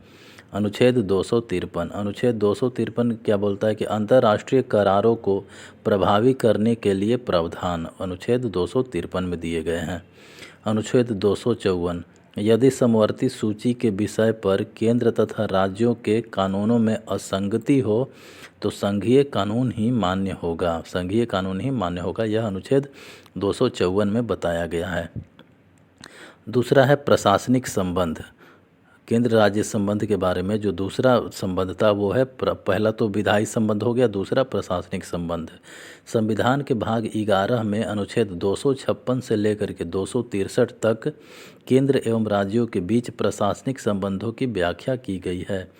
अनुच्छेद 253। अनुच्छेद 253 क्या बोलता है कि अंतर्राष्ट्रीय करारों को प्रभावी करने के लिए प्रावधान अनुच्छेद 253 में दिए गए हैं। अनुच्छेद 254। यदि समवर्ती सूची के विषय पर केंद्र तथा राज्यों के कानूनों में असंगति हो तो संघीय कानून ही मान्य होगा। संघीय कानून ही मान्य होगा, यह अनुच्छेद 254 में बताया गया है। दूसरा है प्रशासनिक संबंध। केंद्र राज्य संबंध के बारे में जो दूसरा संबंध था वो है पहला तो विधायी संबंध हो गया, दूसरा प्रशासनिक संबंध। संविधान के भाग 11 में अनुच्छेद 256 से लेकर के 263 तक केंद्र एवं राज्यों के बीच प्रशासनिक संबंधों की व्याख्या की गई है।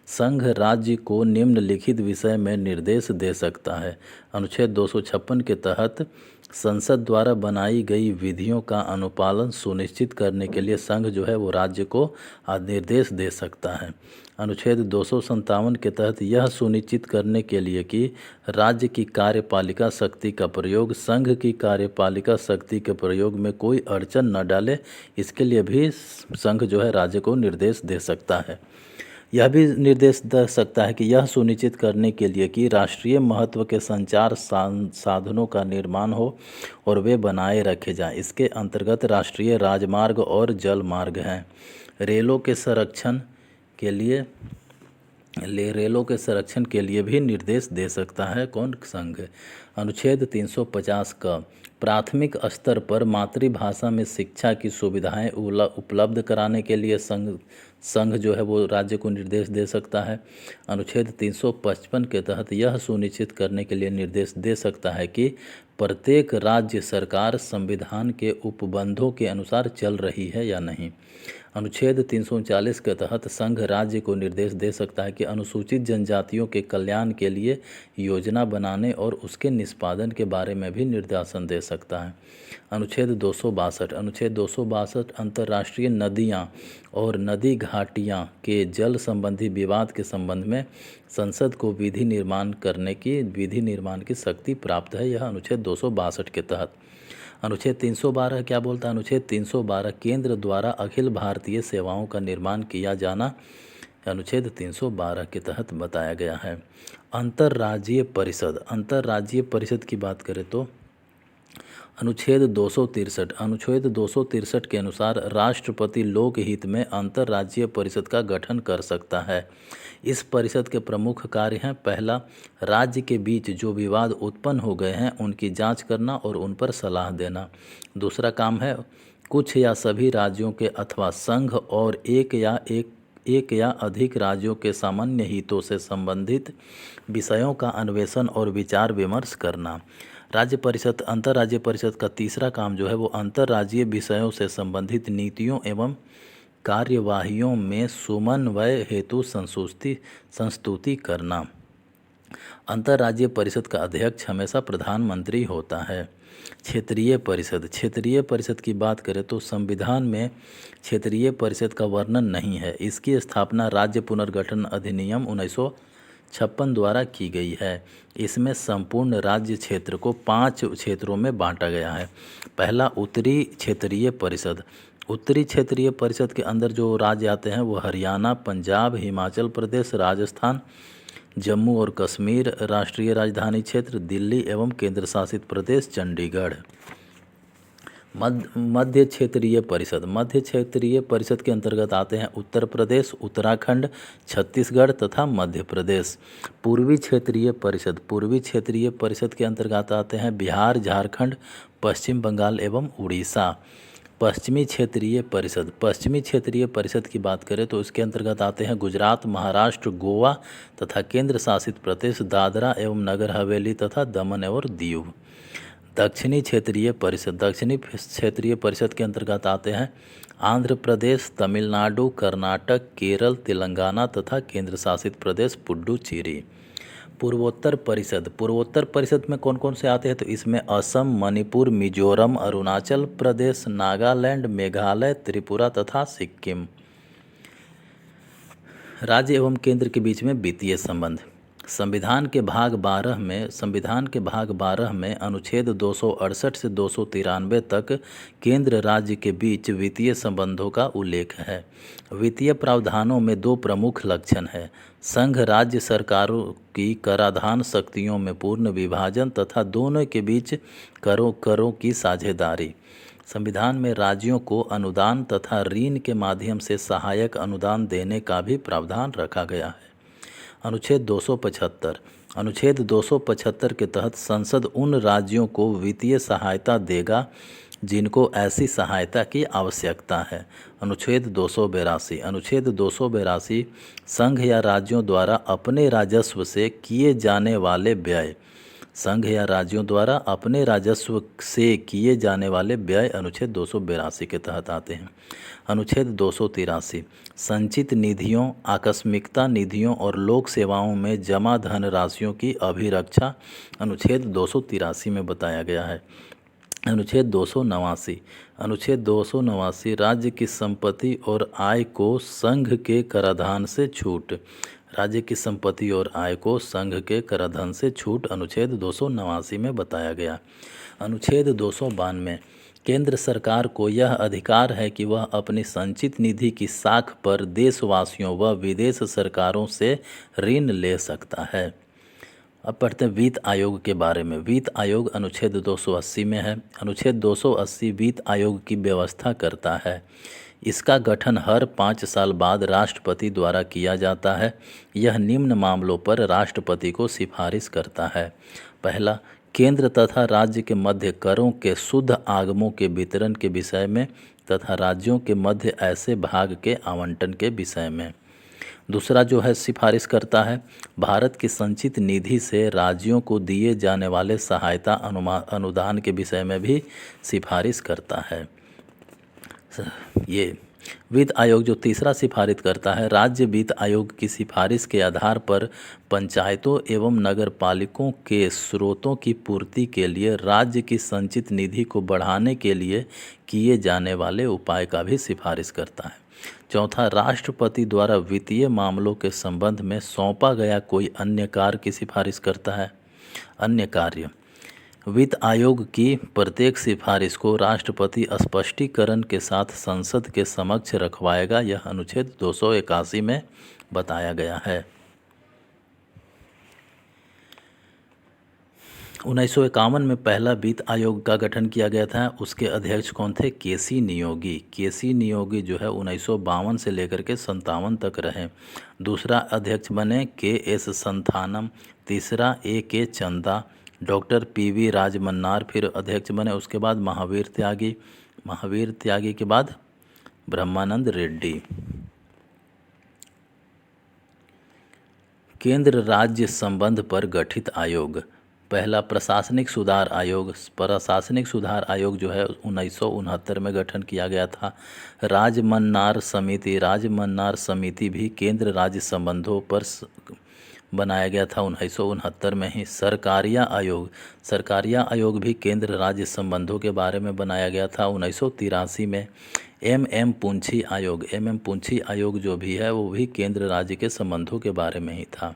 संघ राज्य को निम्नलिखित विषय में निर्देश दे सकता है। अनुच्छेद 256 के तहत संसद द्वारा बनाई गई विधियों का अनुपालन सुनिश्चित करने के लिए संघ जो है वो राज्य को निर्देश दे सकता है। अनुच्छेद 257 के तहत यह सुनिश्चित करने के लिए कि राज्य की कार्यपालिका शक्ति का प्रयोग संघ की कार्यपालिका शक्ति के प्रयोग में कोई अड़चन न डाले, इसके लिए भी संघ जो है राज्य को निर्देश दे सकता है। यह भी निर्देश दे सकता है कि यह सुनिश्चित करने के लिए कि राष्ट्रीय महत्व के संचार साधनों का निर्माण हो और वे बनाए रखे जाएं। इसके अंतर्गत राष्ट्रीय राजमार्ग और जल मार्ग हैं। रेलों के संरक्षण के लिए भी निर्देश दे सकता है कौन? संघ। अनुच्छेद 350 का प्राथमिक स्तर पर मातृभाषा में शिक्षा की सुविधाएं उपलब्ध कराने के लिए संघ जो है वो राज्य को निर्देश दे सकता है। अनुच्छेद 355 के तहत यह सुनिश्चित करने के लिए निर्देश दे सकता है कि प्रत्येक राज्य सरकार संविधान के उपबंधों के अनुसार चल रही है या नहीं। अनुच्छेद 339 के तहत संघ राज्य को निर्देश दे सकता है कि अनुसूचित जनजातियों के कल्याण के लिए योजना बनाने और उसके निष्पादन के बारे में भी निर्देशन दे सकता है। अनुच्छेद 262 अंतर्राष्ट्रीय नदियां और नदी घाटियां के जल संबंधी विवाद के संबंध में संसद को विधि निर्माण की शक्ति प्राप्त है, यह अनुच्छेद 262 के तहत। अनुच्छेद 312 क्या बोलता है? अनुच्छेद 312 केंद्र द्वारा अखिल भारतीय सेवाओं का निर्माण किया जाना अनुच्छेद 312 के तहत बताया गया है। अंतर्राज्यीय परिषद की बात करें तो अनुच्छेद 263 के अनुसार राष्ट्रपति लोकहित में अंतर्राज्यीय परिषद का गठन कर सकता है। इस परिषद के प्रमुख कार्य हैं: पहला, राज्य के बीच जो विवाद उत्पन्न हो गए हैं उनकी जांच करना और उन पर सलाह देना। दूसरा काम है कुछ या सभी राज्यों के अथवा संघ और एक या अधिक राज्यों के सामान्य हितों से संबंधित विषयों का अन्वेषण और विचार विमर्श करना। अंतर्राज्यीय परिषद का तीसरा काम जो है वो अंतर्राज्यीय विषयों से संबंधित नीतियों एवं कार्यवाहियों में समन्वय हेतु संस्तुति करना। अंतर्राज्यीय परिषद का अध्यक्ष हमेशा प्रधानमंत्री होता है। क्षेत्रीय परिषद की बात करें तो संविधान में क्षेत्रीय परिषद का वर्णन नहीं है। इसकी स्थापना राज्य पुनर्गठन अधिनियम 1956 द्वारा की गई है। इसमें संपूर्ण राज्य क्षेत्र को 5 क्षेत्रों में बांटा गया है। पहला, उत्तरी क्षेत्रीय परिषद के अंदर जो राज्य आते हैं वो हरियाणा, पंजाब, हिमाचल प्रदेश, राजस्थान, जम्मू और कश्मीर, राष्ट्रीय राजधानी क्षेत्र दिल्ली एवं केंद्र शासित प्रदेश चंडीगढ़। मध्य क्षेत्रीय परिषद के अंतर्गत आते हैं उत्तर प्रदेश, उत्तराखंड, छत्तीसगढ़ तथा मध्य प्रदेश। पूर्वी क्षेत्रीय परिषद के अंतर्गत आते हैं बिहार, झारखंड, पश्चिम बंगाल एवं उड़ीसा। पश्चिमी क्षेत्रीय परिषद की बात करें तो इसके अंतर्गत आते हैं गुजरात, महाराष्ट्र, गोवा तथा केंद्र शासित प्रदेश दादरा एवं नगर हवेली तथा दमन और दीव। दक्षिणी क्षेत्रीय परिषद के अंतर्गत आते हैं आंध्र प्रदेश, तमिलनाडु, कर्नाटक, केरल, तेलंगाना तथा केंद्र शासित प्रदेश पुडुचेरी। पूर्वोत्तर परिषद में कौन कौन से आते हैं तो इसमें असम, मणिपुर, मिजोरम, अरुणाचल प्रदेश, नागालैंड, मेघालय, त्रिपुरा तथा सिक्किम। राज्य एवं केंद्र के बीच में वित्तीय संबंध। संविधान के भाग 12 में अनुच्छेद 268 से 293 तक केंद्र राज्य के बीच वित्तीय संबंधों का उल्लेख है। वित्तीय प्रावधानों में 2 प्रमुख लक्षण हैं: संघ राज्य सरकारों की कराधान शक्तियों में पूर्ण विभाजन तथा दोनों के बीच करों की साझेदारी। संविधान में राज्यों को अनुदान तथा ऋण के माध्यम से सहायक अनुदान देने का भी प्रावधान रखा गया है। अनुच्छेद 275 के तहत संसद उन राज्यों को वित्तीय सहायता देगा जिनको ऐसी सहायता की आवश्यकता है। अनुच्छेद 282 संघ या राज्यों द्वारा अपने राजस्व से किए जाने वाले व्यय अनुच्छेद 282 के तहत आते हैं। अनुच्छेद 283 संचित निधियों, आकस्मिकता निधियों और लोक सेवाओं में जमा धन राशियों की अभिरक्षा अनुच्छेद 283 में बताया गया है। अनुच्छेद 289। अनुच्छेद 289 राज्य की संपत्ति और आय को संघ के कराधान से छूट। राज्य की संपत्ति और आय को संघ के कराधान से छूट अनुच्छेद 289 में बताया गया। अनुच्छेद 292 केंद्र सरकार को यह अधिकार है कि वह अपनी संचित निधि की साख पर देशवासियों व विदेश सरकारों से ऋण ले सकता है। अब पढ़ते हैं वित्त आयोग के बारे में। वित्त आयोग अनुच्छेद 280 में है। अनुच्छेद 280 वित्त आयोग की व्यवस्था करता है। इसका गठन हर 5 साल बाद राष्ट्रपति द्वारा किया जाता है। यह निम्न मामलों पर राष्ट्रपति को सिफारिश करता है। पहला, केंद्र तथा राज्य के मध्य करों के शुद्ध आगमों के वितरण के विषय में तथा राज्यों के मध्य ऐसे भाग के आवंटन के विषय में। दूसरा जो है सिफारिश करता है, भारत की संचित निधि से राज्यों को दिए जाने वाले सहायता अनुदान के विषय में भी सिफारिश करता है। ये वित्त आयोग जो तीसरा सिफारिश करता है, राज्य वित्त आयोग की सिफारिश के आधार पर पंचायतों एवं नगरपालिकों के स्रोतों की पूर्ति के लिए राज्य की संचित निधि को बढ़ाने के लिए किए जाने वाले उपाय का भी सिफारिश करता है। चौथा, राष्ट्रपति द्वारा वित्तीय मामलों के संबंध में सौंपा गया कोई अन्य कार्य की सिफारिश करता है। अन्य कार्य, वित्त आयोग की प्रत्येक सिफारिश को राष्ट्रपति स्पष्टीकरण के साथ संसद के समक्ष रखवाएगा। यह अनुच्छेद 281 में बताया गया है। 1951 में पहला वित्त आयोग का गठन किया गया था। उसके अध्यक्ष कौन थे? केसी नियोगी। केसी नियोगी जो है 1952 से लेकर के 57 तक रहे। दूसरा अध्यक्ष बने के.एस. संथानम। तीसरा ए.के. चंदा। Doctor PV. राजमन्नार फिर अध्यक्ष बने। उसके बाद महावीर त्यागी। महावीर त्यागी के बाद ब्रह्मानंद रेड्डी। केंद्र राज्य संबंध पर गठित आयोग। पहला प्रशासनिक सुधार आयोग। प्रशासनिक सुधार आयोग जो है 1969 में गठन किया गया था। राजमन्नार समिति। राजमन्नार समिति भी केंद्र राज्य संबंधों पर बनाया गया था 1969 में ही। सरकारिया आयोग। सरकारिया आयोग भी केंद्र राज्य संबंधों के बारे में बनाया गया था 1983 में। एम पुंछी आयोग। एम पुंछी आयोग जो भी है वो भी केंद्र राज्य के संबंधों के बारे में ही था।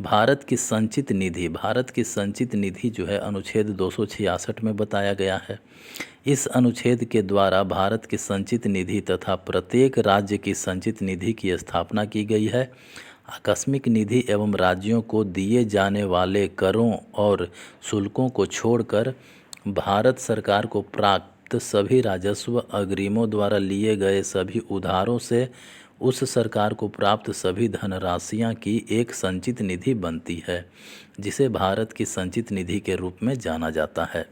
भारत की संचित निधि। भारत की संचित निधि जो है अनुच्छेद 266 में बताया गया है। इस अनुच्छेद के द्वारा भारत की संचित निधि तथा प्रत्येक राज्य की संचित निधि की स्थापना की गई है। आकस्मिक निधि एवं राज्यों को दिए जाने वाले करों और शुल्कों को छोड़कर भारत सरकार को प्राप्त सभी राजस्व अग्रिमों द्वारा लिए गए सभी उधारों से उस सरकार को प्राप्त सभी धनराशियां की एक संचित निधि बनती है, जिसे भारत की संचित निधि के रूप में जाना जाता है।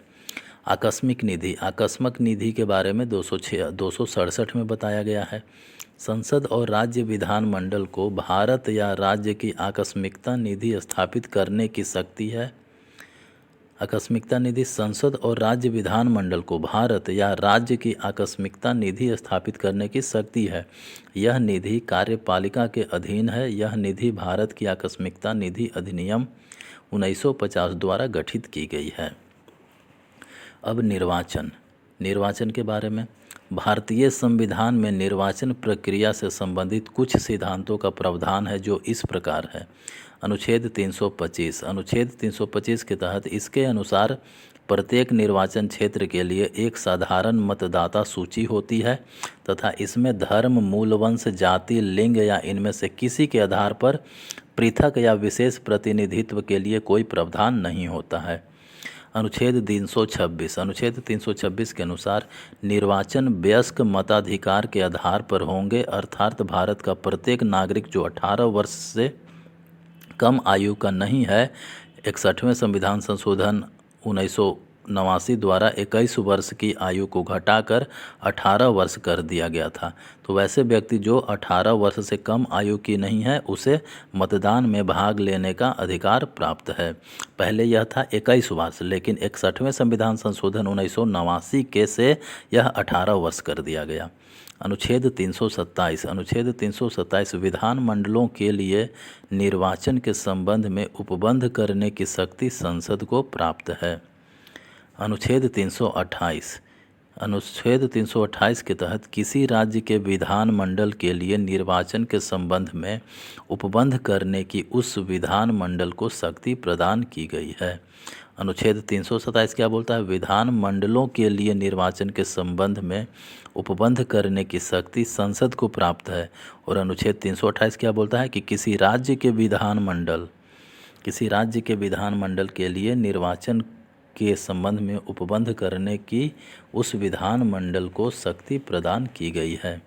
आकस्मिक निधि। आकस्मिक निधि के बारे में 267 में बताया गया है। संसद और राज्य विधानमंडल को भारत या राज्य की आकस्मिकता निधि स्थापित करने की शक्ति है। आकस्मिकता निधि संसद और राज्य विधानमंडल को भारत या राज्य की आकस्मिकता निधि स्थापित करने की शक्ति है। यह निधि कार्यपालिका के अधीन है। यह निधि भारत की आकस्मिकता निधि अधिनियम 1950 द्वारा गठित की गई है। अब निर्वाचन। निर्वाचन के बारे में भारतीय संविधान में निर्वाचन प्रक्रिया से संबंधित कुछ सिद्धांतों का प्रावधान है जो इस प्रकार है। अनुच्छेद 325। अनुच्छेद 325 के तहत इसके अनुसार प्रत्येक निर्वाचन क्षेत्र के लिए एक साधारण मतदाता सूची होती है तथा इसमें धर्म, मूल वंश, जाति, लिंग या इनमें से किसी के आधार पर पृथक या विशेष प्रतिनिधित्व के लिए कोई प्रावधान नहीं होता है। अनुच्छेद 326। अनुच्छेद 326 के अनुसार निर्वाचन वयस्क मताधिकार के आधार पर होंगे, अर्थात भारत का प्रत्येक नागरिक जो 18 वर्ष से कम आयु का नहीं है। 61वें संविधान संशोधन 1989 द्वारा 21 वर्ष की आयु को घटाकर 18 वर्ष कर दिया गया था। तो वैसे व्यक्ति जो 18 वर्ष से कम आयु की नहीं है उसे मतदान में भाग लेने का अधिकार प्राप्त है। पहले यह था 21 वर्ष, लेकिन 61वें संविधान संशोधन 1989 के से यह 18 वर्ष कर दिया गया। अनुच्छेद 327। अनुच्छेद 327 विधानमंडलों के लिए निर्वाचन के संबंध में उपबंध करने की शक्ति संसद को प्राप्त है। अनुच्छेद 328 अनुच्छेद 328 के तहत किसी राज्य के विधानमंडल के लिए निर्वाचन के संबंध में उपबंध करने की उस विधानमंडल को शक्ति प्रदान की गई है। अनुच्छेद 327 क्या बोलता है? विधानमंडलों के लिए निर्वाचन के संबंध में उपबंध करने की शक्ति संसद को प्राप्त है। और अनुच्छेद 328 क्या बोलता है कि किसी राज्य के विधानमंडल के लिए निर्वाचन के संबंध में उपबंध करने की उस विधानमंडल को शक्ति प्रदान की गई है।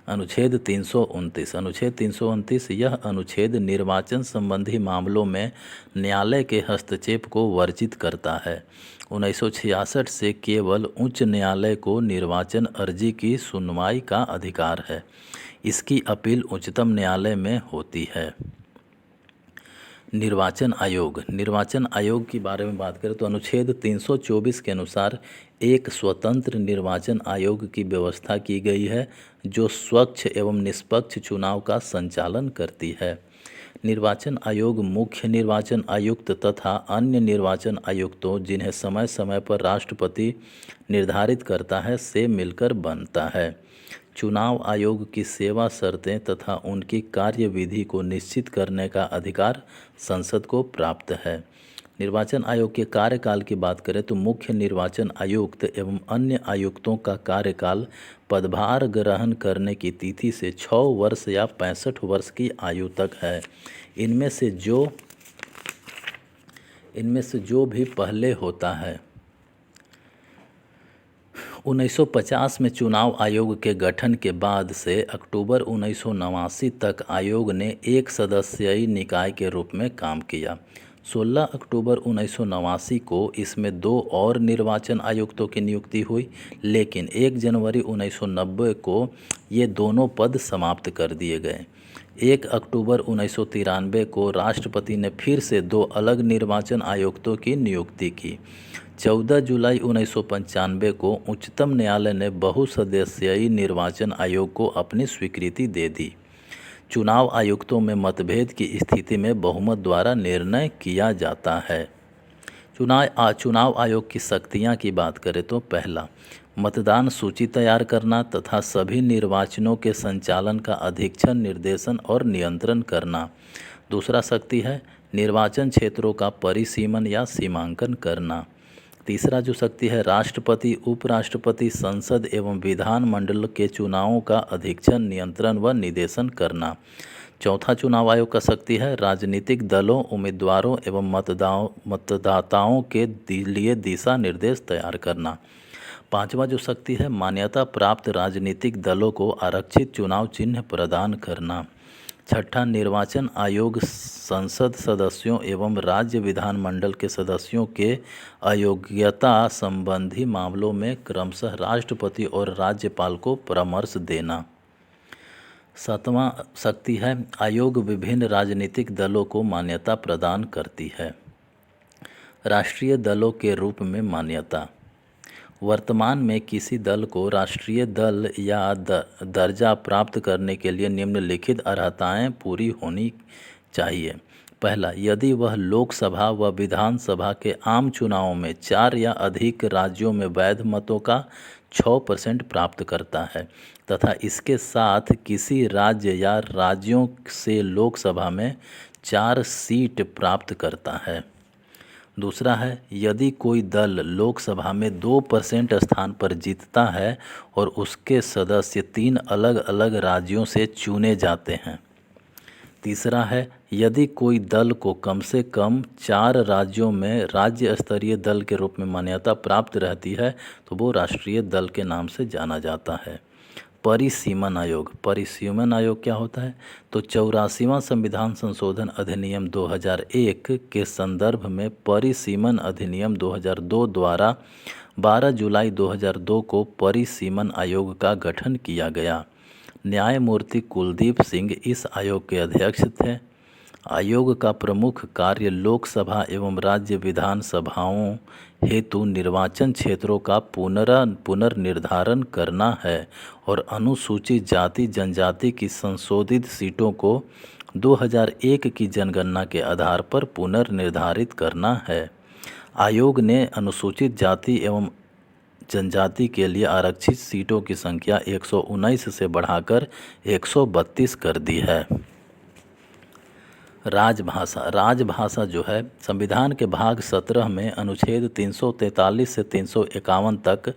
अनुच्छेद 329 यह अनुच्छेद निर्वाचन संबंधी मामलों में न्यायालय के हस्तक्षेप को वर्जित करता है। 1966 से केवल उच्च न्यायालय को निर्वाचन अर्जी की सुनवाई का अधिकार है। इसकी अपील उच्चतम न्यायालय में होती है। निर्वाचन आयोग के बारे में बात करें तो अनुच्छेद 324 के अनुसार एक स्वतंत्र निर्वाचन आयोग की व्यवस्था की गई है जो स्वच्छ एवं निष्पक्ष चुनाव का संचालन करती है। निर्वाचन आयोग मुख्य निर्वाचन आयुक्त तथा अन्य निर्वाचन आयुक्तों जिन्हें समय समय पर राष्ट्रपति निर्धारित करता है से मिलकर बनता है। चुनाव आयोग की सेवा शर्तें तथा उनकी कार्यविधि को निश्चित करने का अधिकार संसद को प्राप्त है। निर्वाचन आयोग के कार्यकाल की बात करें तो मुख्य निर्वाचन आयुक्त एवं अन्य आयुक्तों का कार्यकाल पदभार ग्रहण करने की तिथि से 6 वर्ष या 65 वर्ष की आयु तक है। इनमें से जो भी पहले होता है। 1950 में चुनाव आयोग के गठन के बाद से अक्टूबर 1989 तक आयोग ने एक सदस्यीय निकाय के रूप में काम किया। 16 अक्टूबर 1989 को इसमें 2 और निर्वाचन आयुक्तों की नियुक्ति हुई, लेकिन 1 जनवरी 1990 को ये दोनों पद समाप्त कर दिए गए। 1 अक्टूबर 1993 को राष्ट्रपति ने फिर से 2 अलग निर्वाचन आयुक्तों की नियुक्ति की। 14 जुलाई 1995 को उच्चतम न्यायालय ने बहुसदस्यीय निर्वाचन आयोग को अपनी स्वीकृति दे दी। चुनाव आयुक्तों में मतभेद की स्थिति में बहुमत द्वारा निर्णय किया जाता है। चुनाव आयोग की शक्तियां की बात करें तो पहला, मतदान सूची तैयार करना तथा सभी निर्वाचनों के संचालन का अधीक्षण, निर्देशन और नियंत्रण करना। दूसरा शक्ति है निर्वाचन क्षेत्रों का परिसीमन या सीमांकन करना। तीसरा जो शक्ति है राष्ट्रपति, उपराष्ट्रपति, संसद एवं विधान मंडल के चुनावों का अधीक्षण, नियंत्रण व निर्देशन करना। चौथा चुनाव आयोग का शक्ति है राजनीतिक दलों, उम्मीदवारों एवं मतदाताओं के लिए दिशा निर्देश तैयार करना। पांचवा जो शक्ति है मान्यता प्राप्त राजनीतिक दलों को आरक्षित चुनाव चिन्ह प्रदान करना। छठा निर्वाचन आयोग संसद सदस्यों एवं राज्य विधानमंडल के सदस्यों के अयोग्यता संबंधी मामलों में क्रमशः राष्ट्रपति और राज्यपाल को परामर्श देना। सातवां शक्ति है आयोग विभिन्न राजनीतिक दलों को मान्यता प्रदान करती है। राष्ट्रीय दलों के रूप में मान्यता। वर्तमान में किसी दल को राष्ट्रीय दल या दर्जा प्राप्त करने के लिए निम्नलिखित अर्हताएं पूरी होनी चाहिए। पहला, यदि वह लोकसभा व विधानसभा के आम चुनावों में 4 या अधिक राज्यों में वैध मतों का 6% प्राप्त करता है तथा इसके साथ किसी राज्य या राज्यों से लोकसभा में 4 सीट प्राप्त करता है। दूसरा है, यदि कोई दल लोकसभा में 2% स्थान पर जीतता है और उसके सदस्य 3 अलग अलग राज्यों से चुने जाते हैं। तीसरा है, यदि कोई दल को कम से कम 4 राज्यों में राज्य स्तरीय दल के रूप में मान्यता प्राप्त रहती है तो वो राष्ट्रीय दल के नाम से जाना जाता है। परिसीमन आयोग क्या होता है? तो 84वां संविधान संशोधन अधिनियम 2001 के संदर्भ में परिसीमन अधिनियम 2002 द्वारा 12 जुलाई 2002 को परिसीमन आयोग का गठन किया गया। न्यायमूर्ति कुलदीप सिंह इस आयोग के अध्यक्ष थे। आयोग का प्रमुख कार्य लोकसभा एवं राज्य विधानसभाओं हेतु निर्वाचन क्षेत्रों का पुनर्निर्धारण करना है और अनुसूचित जाति जनजाति की संशोधित सीटों को 2001 की जनगणना के आधार पर पुनर्निर्धारित करना है। आयोग ने अनुसूचित जाति एवं जनजाति के लिए आरक्षित सीटों की संख्या 119 से बढ़ाकर 132 कर दी है। राजभाषा जो है संविधान के भाग 17 में अनुच्छेद 343 से 351 तक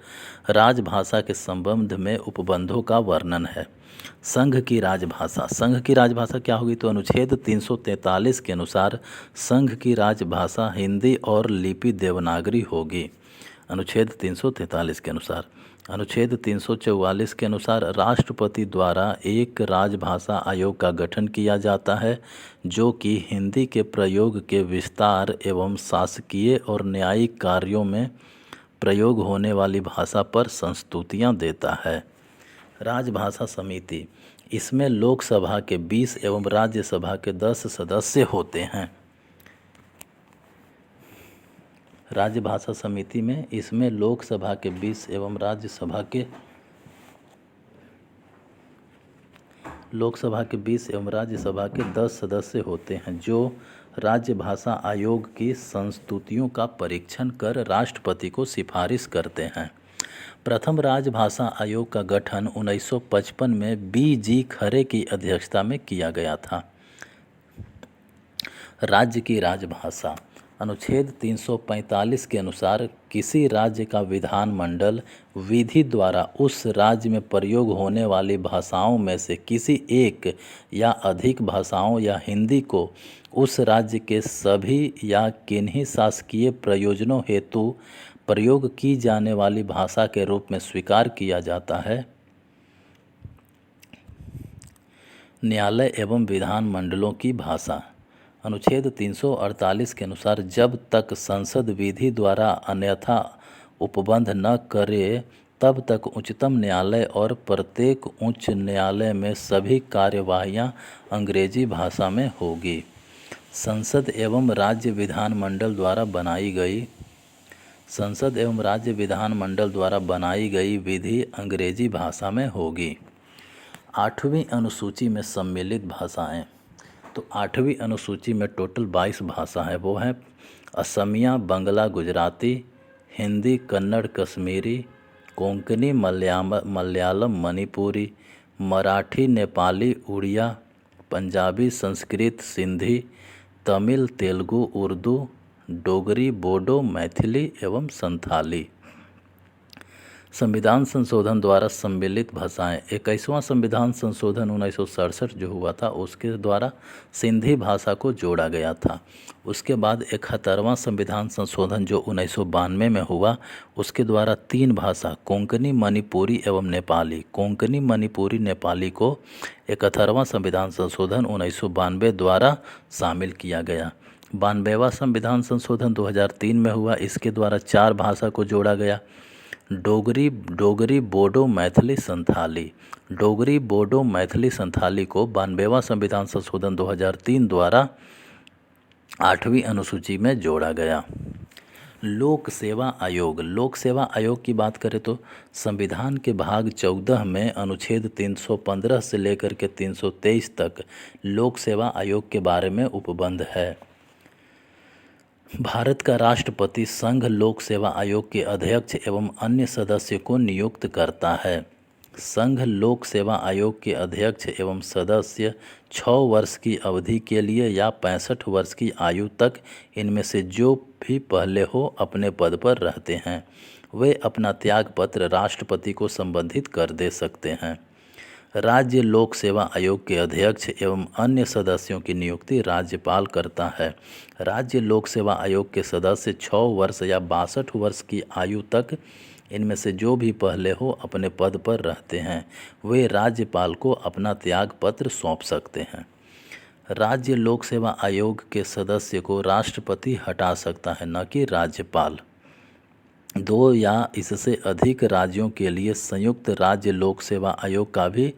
राजभाषा के संबंध में उपबंधों का वर्णन है। संघ की राजभाषा क्या होगी? तो अनुच्छेद 343 के अनुसार संघ की राजभाषा हिंदी और लिपि देवनागरी होगी। अनुच्छेद 343 के अनुसार। अनुच्छेद 344 के अनुसार राष्ट्रपति द्वारा एक राजभाषा आयोग का गठन किया जाता है जो कि हिंदी के प्रयोग के विस्तार एवं शासकीय और न्यायिक कार्यों में प्रयोग होने वाली भाषा पर संस्तुतियाँ देता है। राजभाषा समिति, इसमें लोकसभा के 20 एवं राज्यसभा के 10 सदस्य होते हैं। राज्यभाषा समिति में इसमें लोकसभा के 20 एवं राज्यसभा के 10 सदस्य होते हैं जो राज्य भाषा आयोग की संस्तुतियों का परीक्षण कर राष्ट्रपति को सिफारिश करते हैं। प्रथम राजभाषा आयोग का गठन 1955 में B.G. खरे की अध्यक्षता में किया गया था। राज्य की राजभाषा, अनुच्छेद 345 के अनुसार किसी राज्य का विधानमंडल विधि द्वारा उस राज्य में प्रयोग होने वाली भाषाओं में से किसी एक या अधिक भाषाओं या हिंदी को उस राज्य के सभी या किन्हीं शासकीय प्रयोजनों हेतु प्रयोग की जाने वाली भाषा के रूप में स्वीकार किया जाता है। न्यायालय एवं विधानमंडलों की भाषा, अनुच्छेद 348 के अनुसार जब तक संसद विधि द्वारा अन्यथा उपबंध न करे तब तक उच्चतम न्यायालय और प्रत्येक उच्च न्यायालय में सभी कार्यवाहियां अंग्रेजी भाषा में होगी। संसद एवं राज्य विधानमंडल द्वारा बनाई गई विधि अंग्रेजी भाषा में होगी। 8वीं अनुसूची में सम्मिलित भाषाएं, तो 8वीं अनुसूची में टोटल 22 भाषा है। वो हैं असमिया, बंगला, गुजराती, हिंदी, कन्नड़, कश्मीरी, कोंकणी, मलयालम, मणिपुरी, मराठी, नेपाली, उड़िया, पंजाबी, संस्कृत, सिंधी, तमिल, तेलुगु, उर्दू, डोगरी, बोडो, मैथिली एवं संथाली। संविधान संशोधन द्वारा सम्मिलित भाषाएं, 21वां संविधान संशोधन 1967 जो हुआ था उसके द्वारा सिंधी भाषा को जोड़ा गया था। उसके बाद 71वां संविधान संशोधन जो 1992 में हुआ उसके द्वारा 3 भाषा कोंकणी, मणिपुरी एवं नेपाली को 71वां संविधान संशोधन 1992 द्वारा शामिल किया गया। 92वां संविधान संशोधन 2003 में हुआ, इसके द्वारा 4 भाषा को जोड़ा गया, डोगरी, बोडो, मैथिली, संथाली को 92वां संविधान संशोधन 2003 द्वारा 8वीं अनुसूची में जोड़ा गया। लोक सेवा आयोग की बात करें तो संविधान के भाग 14 में अनुच्छेद 315 से लेकर के 323 तक लोक सेवा आयोग के बारे में उपबंध है। भारत का राष्ट्रपति संघ लोक सेवा आयोग के अध्यक्ष एवं अन्य सदस्य को नियुक्त करता है। संघ लोक सेवा आयोग के अध्यक्ष एवं सदस्य 6 वर्ष की अवधि के लिए या 65 वर्ष की आयु तक इनमें से जो भी पहले हो अपने पद पर रहते हैं वे अपना त्यागपत्र राष्ट्रपति को संबंधित कर दे सकते हैं। राज्य लोक सेवा आयोग के अध्यक्ष एवं अन्य सदस्यों की नियुक्ति राज्यपाल करता है। राज्य लोक सेवा आयोग के सदस्य 6 वर्ष या 62 वर्ष की आयु तक इनमें से जो भी पहले हो अपने पद पर रहते हैं वे राज्यपाल को अपना त्यागपत्र सौंप सकते हैं। राज्य लोक सेवा आयोग के सदस्य को राष्ट्रपति हटा सकता है, न कि राज्यपाल। 2 या इससे अधिक राज्यों के लिए संयुक्त राज्य लोक सेवा आयोग का भी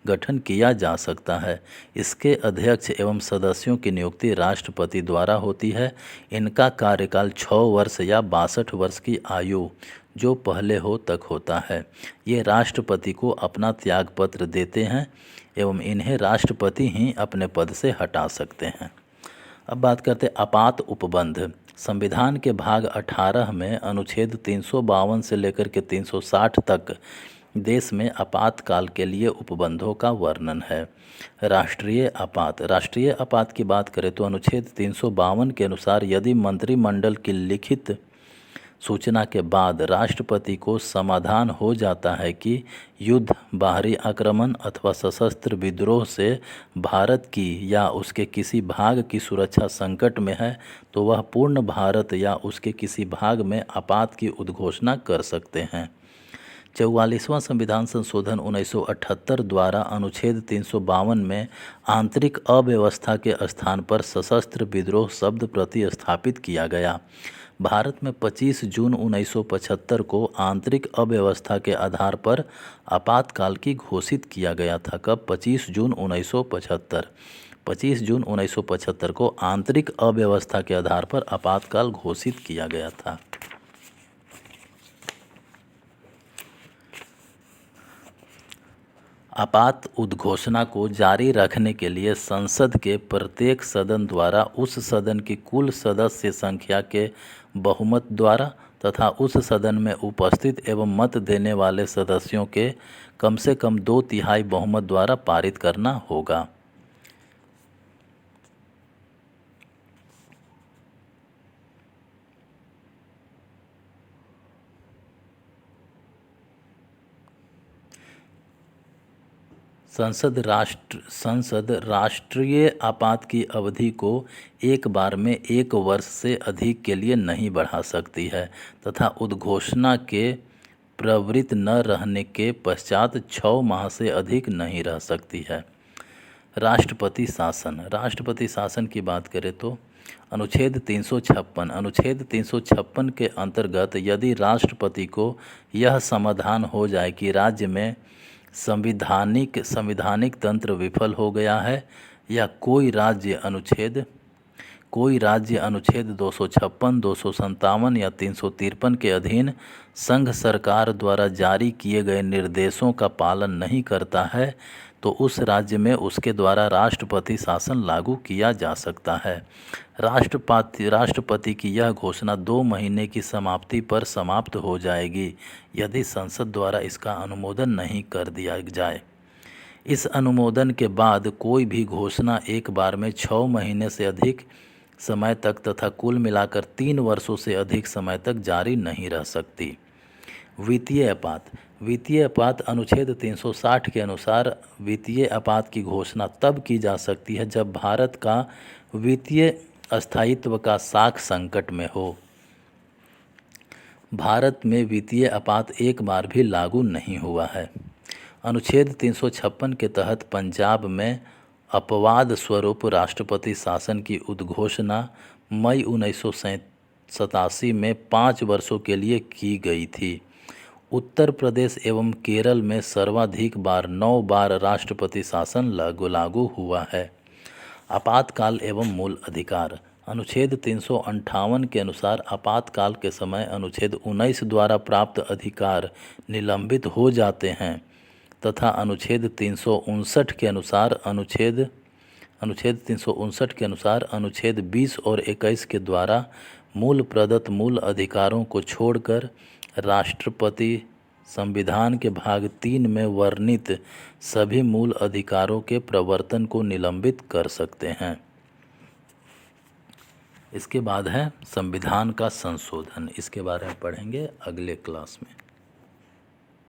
गठन किया जा सकता है। इसके अध्यक्ष एवं सदस्यों की नियुक्ति राष्ट्रपति द्वारा होती है। इनका कार्यकाल 6 वर्ष या 62 वर्ष की आयु जो पहले हो तक होता है। ये राष्ट्रपति को अपना त्यागपत्र देते हैं एवं इन्हें राष्ट्रपति ही अपने पद से हटा सकते हैं। अब बात करते हैं आपात उपबंध। संविधान के भाग 18 में अनुच्छेद 352 से लेकर के 360 तक देश में आपातकाल के लिए उपबंधों का वर्णन है। राष्ट्रीय आपात की बात करें तो अनुच्छेद 352 के अनुसार यदि मंत्रिमंडल की लिखित सूचना के बाद राष्ट्रपति को समाधान हो जाता है कि युद्ध, बाहरी आक्रमण अथवा सशस्त्र विद्रोह से भारत की या उसके किसी भाग की सुरक्षा संकट में है, तो वह पूर्ण भारत या उसके किसी भाग में आपात की उद्घोषणा कर सकते हैं। 44वां संविधान संशोधन 1978 द्वारा अनुच्छेद 352 में आंतरिक अव्यवस्था के स्थान पर सशस्त्र विद्रोह शब्द प्रतिस्थापित किया गया। भारत में 25 जून 1975 को आंतरिक अव्यवस्था के आधार पर आपातकाल की घोषित किया गया था। कब? 25 जून 1975। 25 जून 1975 को आंतरिक अव्यवस्था के आधार पर आपातकाल घोषित किया गया था। आपात उद्घोषणा को जारी रखने के लिए संसद के प्रत्येक सदन द्वारा उस सदन की कुल सदस्य संख्या के बहुमत द्वारा तथा उस सदन में उपस्थित एवं मत देने वाले सदस्यों के कम से कम 2/3 बहुमत द्वारा पारित करना होगा। संसद राष्ट्रीय आपात की अवधि को एक बार में 1 वर्ष से अधिक के लिए नहीं बढ़ा सकती है तथा उद्घोषणा के प्रवृत्त न रहने के पश्चात 6 माह से अधिक नहीं रह सकती है। राष्ट्रपति शासन की बात करें तो अनुच्छेद 356 के अंतर्गत यदि राष्ट्रपति को यह समाधान हो जाए कि राज्य में संविधानिक तंत्र विफल हो गया है या कोई राज्य अनुच्छेद 256, 257 या 353 के अधीन संघ सरकार द्वारा जारी किए गए निर्देशों का पालन नहीं करता है, तो उस राज्य में उसके द्वारा राष्ट्रपति शासन लागू किया जा सकता है। राष्ट्रपति की यह घोषणा 2 महीने की समाप्ति पर समाप्त हो जाएगी यदि संसद द्वारा इसका अनुमोदन नहीं कर दिया जाए। इस अनुमोदन के बाद कोई भी घोषणा एक बार में 6 महीने से अधिक समय तक तथा कुल मिलाकर 3 वर्षों से अधिक समय तक जारी नहीं रह सकती। वित्तीय आपात अनुच्छेद 360 के अनुसार वित्तीय आपात की घोषणा तब की जा सकती है जब भारत का वित्तीय स्थायित्व का साख संकट में हो। भारत में वित्तीय आपात एक बार भी लागू नहीं हुआ है। अनुच्छेद 356 के तहत पंजाब में अपवाद स्वरूप राष्ट्रपति शासन की उद्घोषणा मई 1987 में 5 वर्षों के लिए की गई थी। उत्तर प्रदेश एवं केरल में सर्वाधिक बार 9 बार राष्ट्रपति शासन लागू हुआ है। आपातकाल एवं मूल अधिकार अनुच्छेद 358 के अनुसार आपातकाल के समय अनुच्छेद 19 द्वारा प्राप्त अधिकार निलंबित हो जाते हैं तथा अनुच्छेद 359 के अनुसार अनुच्छेद 20 और 21 के द्वारा मूल प्रदत्त मूल अधिकारों को छोड़कर राष्ट्रपति संविधान के भाग 3 में वर्णित सभी मूल अधिकारों के प्रवर्तन को निलंबित कर सकते हैं। इसके बाद है संविधान का संशोधन। इसके बारे में पढ़ेंगे अगले क्लास में।